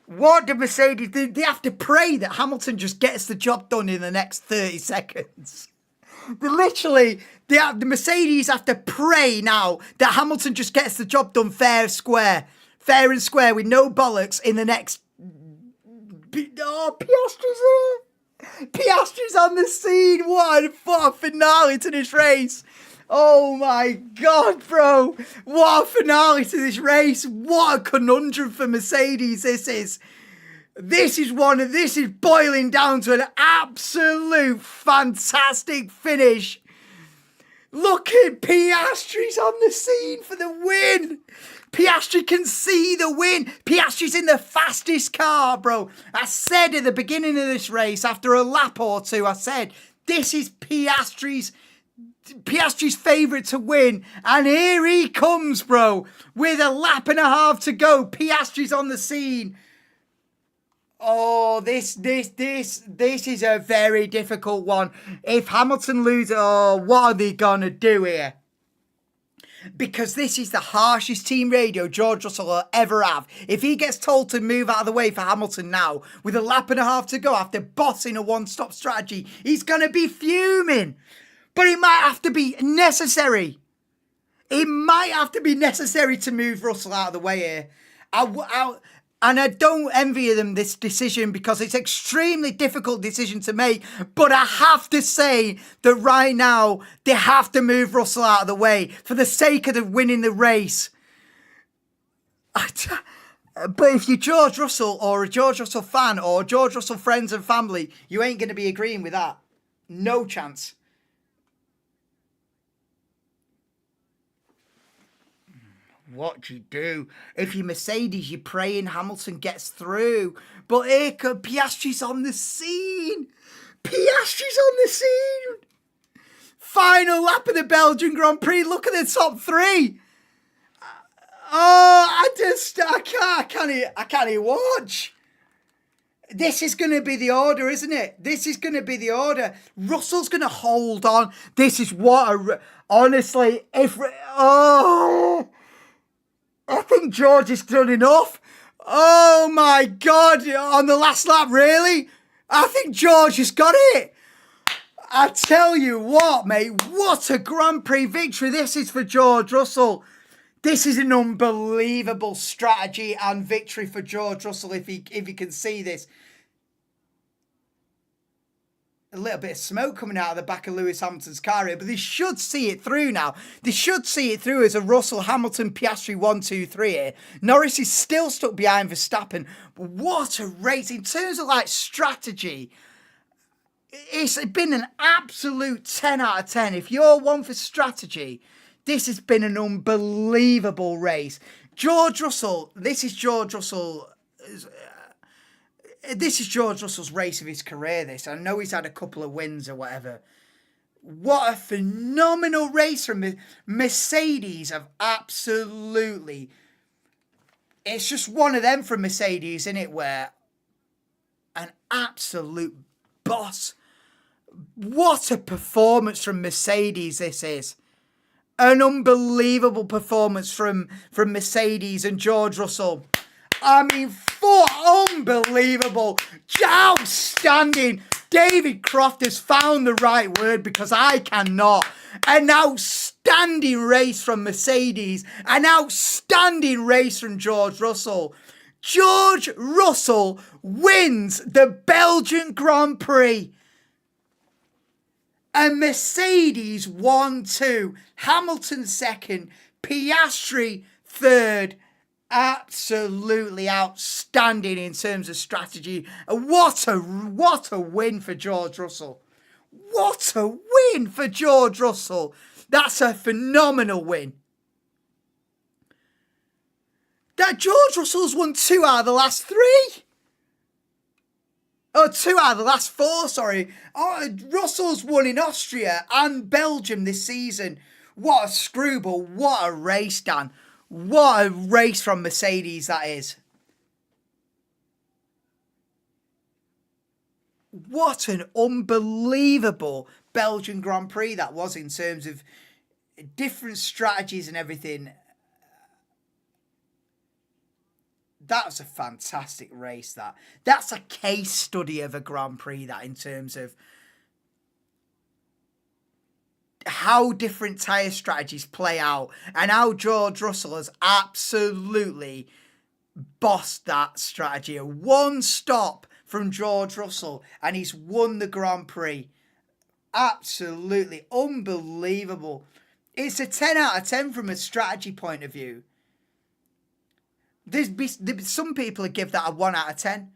What do Mercedes do? They have to pray that Hamilton just gets the job done in the next 30 seconds. The Mercedes have to pray now that Hamilton just gets the job done fair and square with no bollocks in the next... Oh, Piastri's here. Piastri's on the scene. What a finale to this race. Oh my God, bro. What a finale to this race. What a conundrum for Mercedes this is. This is boiling down to an absolute fantastic finish. Look at Piastri's on the scene for the win. Piastri can see the win. Piastri's in the fastest car, bro. I said at the beginning of this race, after a lap or two, I said, this is Piastri's favourite to win. And here he comes, bro, with a lap and a half to go. Piastri's on the scene. Oh, this is a very difficult one. If Hamilton loses, what are they going to do here? Because this is the harshest team radio George Russell will ever have. If he gets told to move out of the way for Hamilton now, with a lap and a half to go after bossing a one-stop strategy, he's going to be fuming. But it might have to be necessary. It might have to be necessary to move Russell out of the way here. And I don't envy them this decision because it's an extremely difficult decision to make. But I have to say that right now, they have to move Russell out of the way for the sake of winning the race. But if you're George Russell or a George Russell fan or George Russell friends and family, you ain't going to be agreeing with that. No chance. What do you do? If you're Mercedes, you're praying Hamilton gets through. But here comes Piastri's on the scene. Piastri's on the scene. Final lap of the Belgian Grand Prix. Look at the top three. I can't even watch. This is going to be the order, isn't it? This is going to be the order. Russell's going to hold on. This is what honestly, I think George has done enough. Oh my God, on the last lap, really? I think George has got it. I tell you what, mate, what a Grand Prix victory this is for George Russell. This is an unbelievable strategy and victory for George Russell if he can see this. A little bit of smoke coming out of the back of Lewis Hamilton's car here, but they should see it through now. They should see it through as a Russell, Hamilton, Piastri 1, 2, 3 here. Norris is still stuck behind Verstappen. But what a race. In terms of like strategy, it's been an absolute 10 out of 10. If you're one for strategy, this has been an unbelievable race. George Russell, this is George Russell's race of his career, this. I know he's had a couple of wins or whatever. What a phenomenal race from Mercedes. Absolutely. It's just one of them from Mercedes, isn't it? Where an absolute boss. What a performance from Mercedes this is. An unbelievable performance from Mercedes and George Russell. I mean, unbelievable, outstanding. David Croft has found the right word because I cannot. An outstanding race from Mercedes. An outstanding race from George Russell. George Russell wins the Belgian Grand Prix. And Mercedes 1, 2. Hamilton second. Piastri third. Absolutely outstanding in terms of strategy. What a win for George Russell. What a win for George Russell. That's a phenomenal win. That George Russell's won 2 out of the last 3. Oh, 2 out of the last 4, sorry. Oh, Russell's won in Austria and Belgium this season. What a screwball. What a race, Dan. What a race from Mercedes that is. What an unbelievable Belgian Grand Prix that was in terms of different strategies and everything. That was a fantastic race, that. That's a case study of a Grand Prix, that, in terms of how different tyre strategies play out and how George Russell has absolutely bossed that strategy. A one stop from George Russell and he's won the Grand Prix. Absolutely unbelievable. It's a 10 out of 10 from a strategy point of view. Some people would give that a 1 out of 10.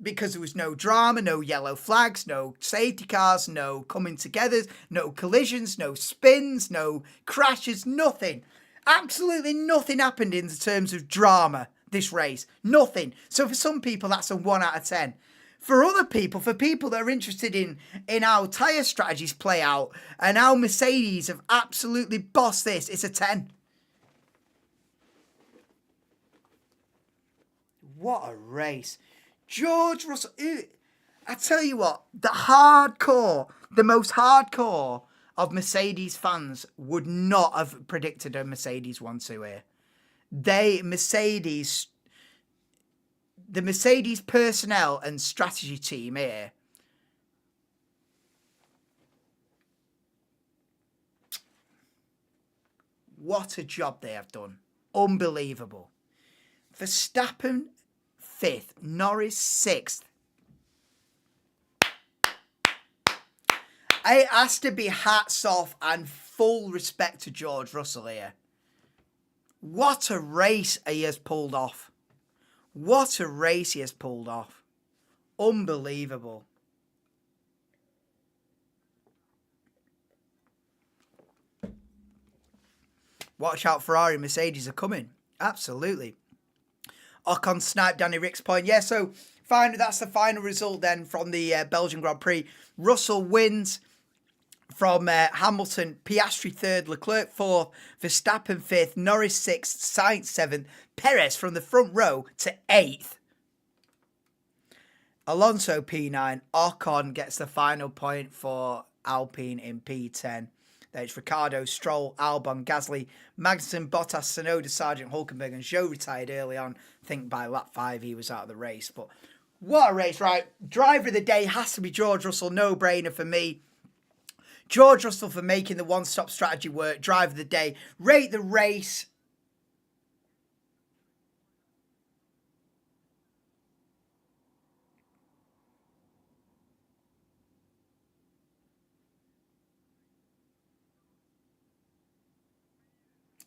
because there was no drama, no yellow flags, no safety cars, no coming together, no collisions, no spins, no crashes, nothing. Absolutely nothing happened in terms of drama this race. Nothing. So for some people, that's a 1 out of 10. For other people, for people that are interested in how tyre strategies play out and how Mercedes have absolutely bossed this, it's a 10. What a race. George Russell, I tell you what, the most hardcore of Mercedes fans would not have predicted a Mercedes 1-2 here. The Mercedes personnel and strategy team here, what a job they have done. Unbelievable. Verstappen 5th, Norris 6th. It has to be hats off and full respect to George Russell here. What a race he has pulled off. What a race he has pulled off. Unbelievable. Watch out, Ferrari and Mercedes are coming. Absolutely. Ocon sniped Danny Rick's point. Yeah, so finally, that's the final result then from the Belgian Grand Prix. Russell wins from Hamilton, Piastri 3rd, Leclerc 4th, Verstappen 5th, Norris 6th, Sainz 7th, Perez from the front row to 8th. Alonso P9, Ocon gets the final point for Alpine in P10. Then it's Ricciardo, Stroll, Albon, Gasly, Magnussen, Bottas, Tsunoda, Sargent, Hulkenberg, and Zhou retired early on. I think by lap 5 he was out of the race. But what a race, right? Driver of the day has to be George Russell, no-brainer for me. George Russell for making the one-stop strategy work. Driver of the day. Rate the race.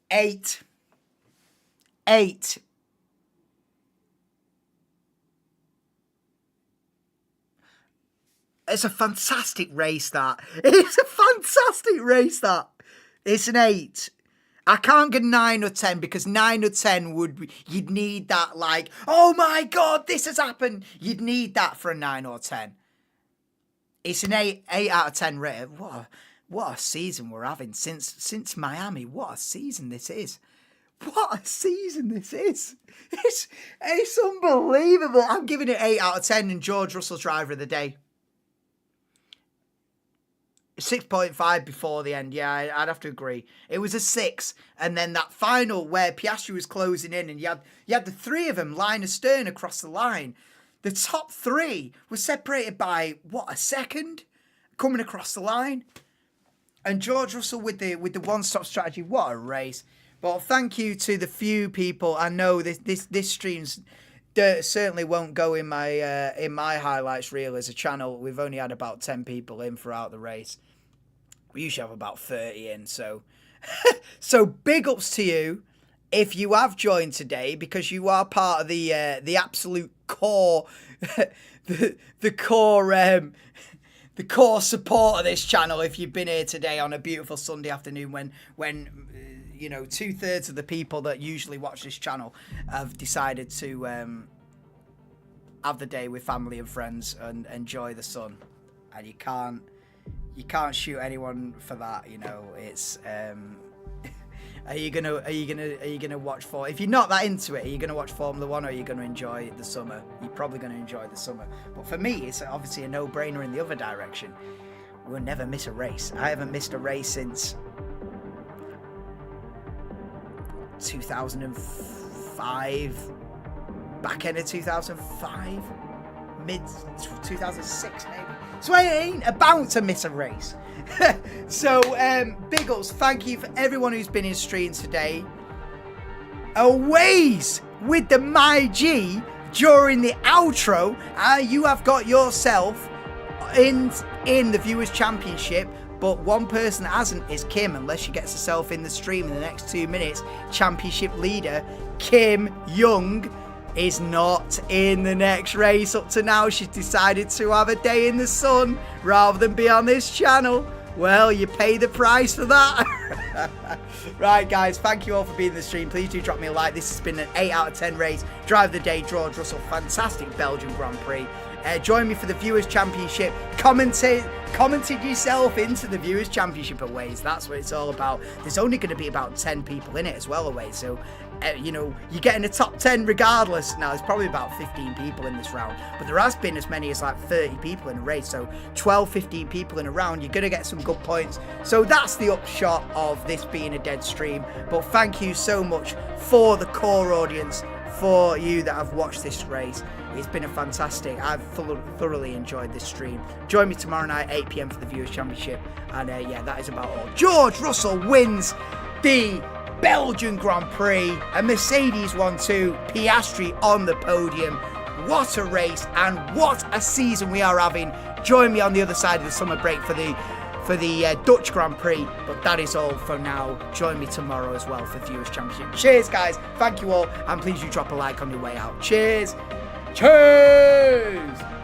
Eight. It's a fantastic race, that. It's a fantastic race, that. It's an 8. I can't get 9 or 10 because 9 or 10 you'd need that, like, oh my God, this has happened. You'd need that for a 9 or 10. It's an 8 out of 10 rate. What a season we're having since Miami. What a season this is. What a season this is. It's unbelievable. I'm giving it 8 out of 10 and George Russell's driver of the day. 6.5 before the end. Yeah, I'd have to agree. It was a 6. And then that final where Piastri was closing in and you had the 3 of them line astern across the line. The top 3 were separated by, what, a second? Coming across the line. And George Russell with the one-stop strategy. What a race. Well, thank you to the few people. I know this stream's certainly won't go in my highlights reel as a channel. We've only had about 10 people in throughout the race. We usually have about 30 in, so so big ups to you if you have joined today, because you are part of the absolute core the core support of this channel. If you've been here today on a beautiful Sunday afternoon when you know 2/3 of the people that usually watch this channel have decided to have the day with family and friends and enjoy the sun, and you can't shoot anyone for that. You know, it's are you gonna watch for? If you're not that into it, are you gonna watch Formula One or are you gonna enjoy the summer? You're probably gonna enjoy the summer. But for me, it's obviously a no-brainer in the other direction. We'll never miss a race. I haven't missed a race since 2005, back end of 2005, mid 2006 maybe. So I ain't about to miss a race. So big ups, thank you for everyone who's been in stream today. A ways with the My G during the outro. You have got yourself in the Viewers' Championship. But one person that hasn't is Kim, unless she gets herself in the stream in the next 2 minutes. Championship leader, Kim Young, is not in the next race. Up to now, she's decided to have a day in the sun rather than be on this channel. Well, you pay the price for that. Right, guys, thank you all for being in the stream. Please do drop me a like. This has been an 8 out of 10 race. Drive of the day, George Russell. Fantastic Belgian Grand Prix. Join me for the Viewers' Championship. Commented yourself into the Viewers' Championship at Waze. That's what it's all about. There's only going to be about 10 people in it as well, away. So, you know, you get in the top 10 regardless. Now, there's probably about 15 people in this round. But there has been as many as like 30 people in a race. So, 12, 15 people in a round. You're going to get some good points. So, that's the upshot of this being a dead stream. But thank you so much for the core audience, for you that have watched this race. It's been a fantastic. I've thoroughly enjoyed this stream. Join me tomorrow night, 8 PM for the Viewers' Championship. And yeah, that is about all. George Russell wins the Belgian Grand Prix. A Mercedes 1-2. Piastri on the podium. What a race and what a season we are having. Join me on the other side of the summer break for the Dutch Grand Prix. But that is all for now. Join me tomorrow as well for the Viewers' Championship. Cheers, guys. Thank you all. And please do drop a like on your way out. Cheers. Cheers!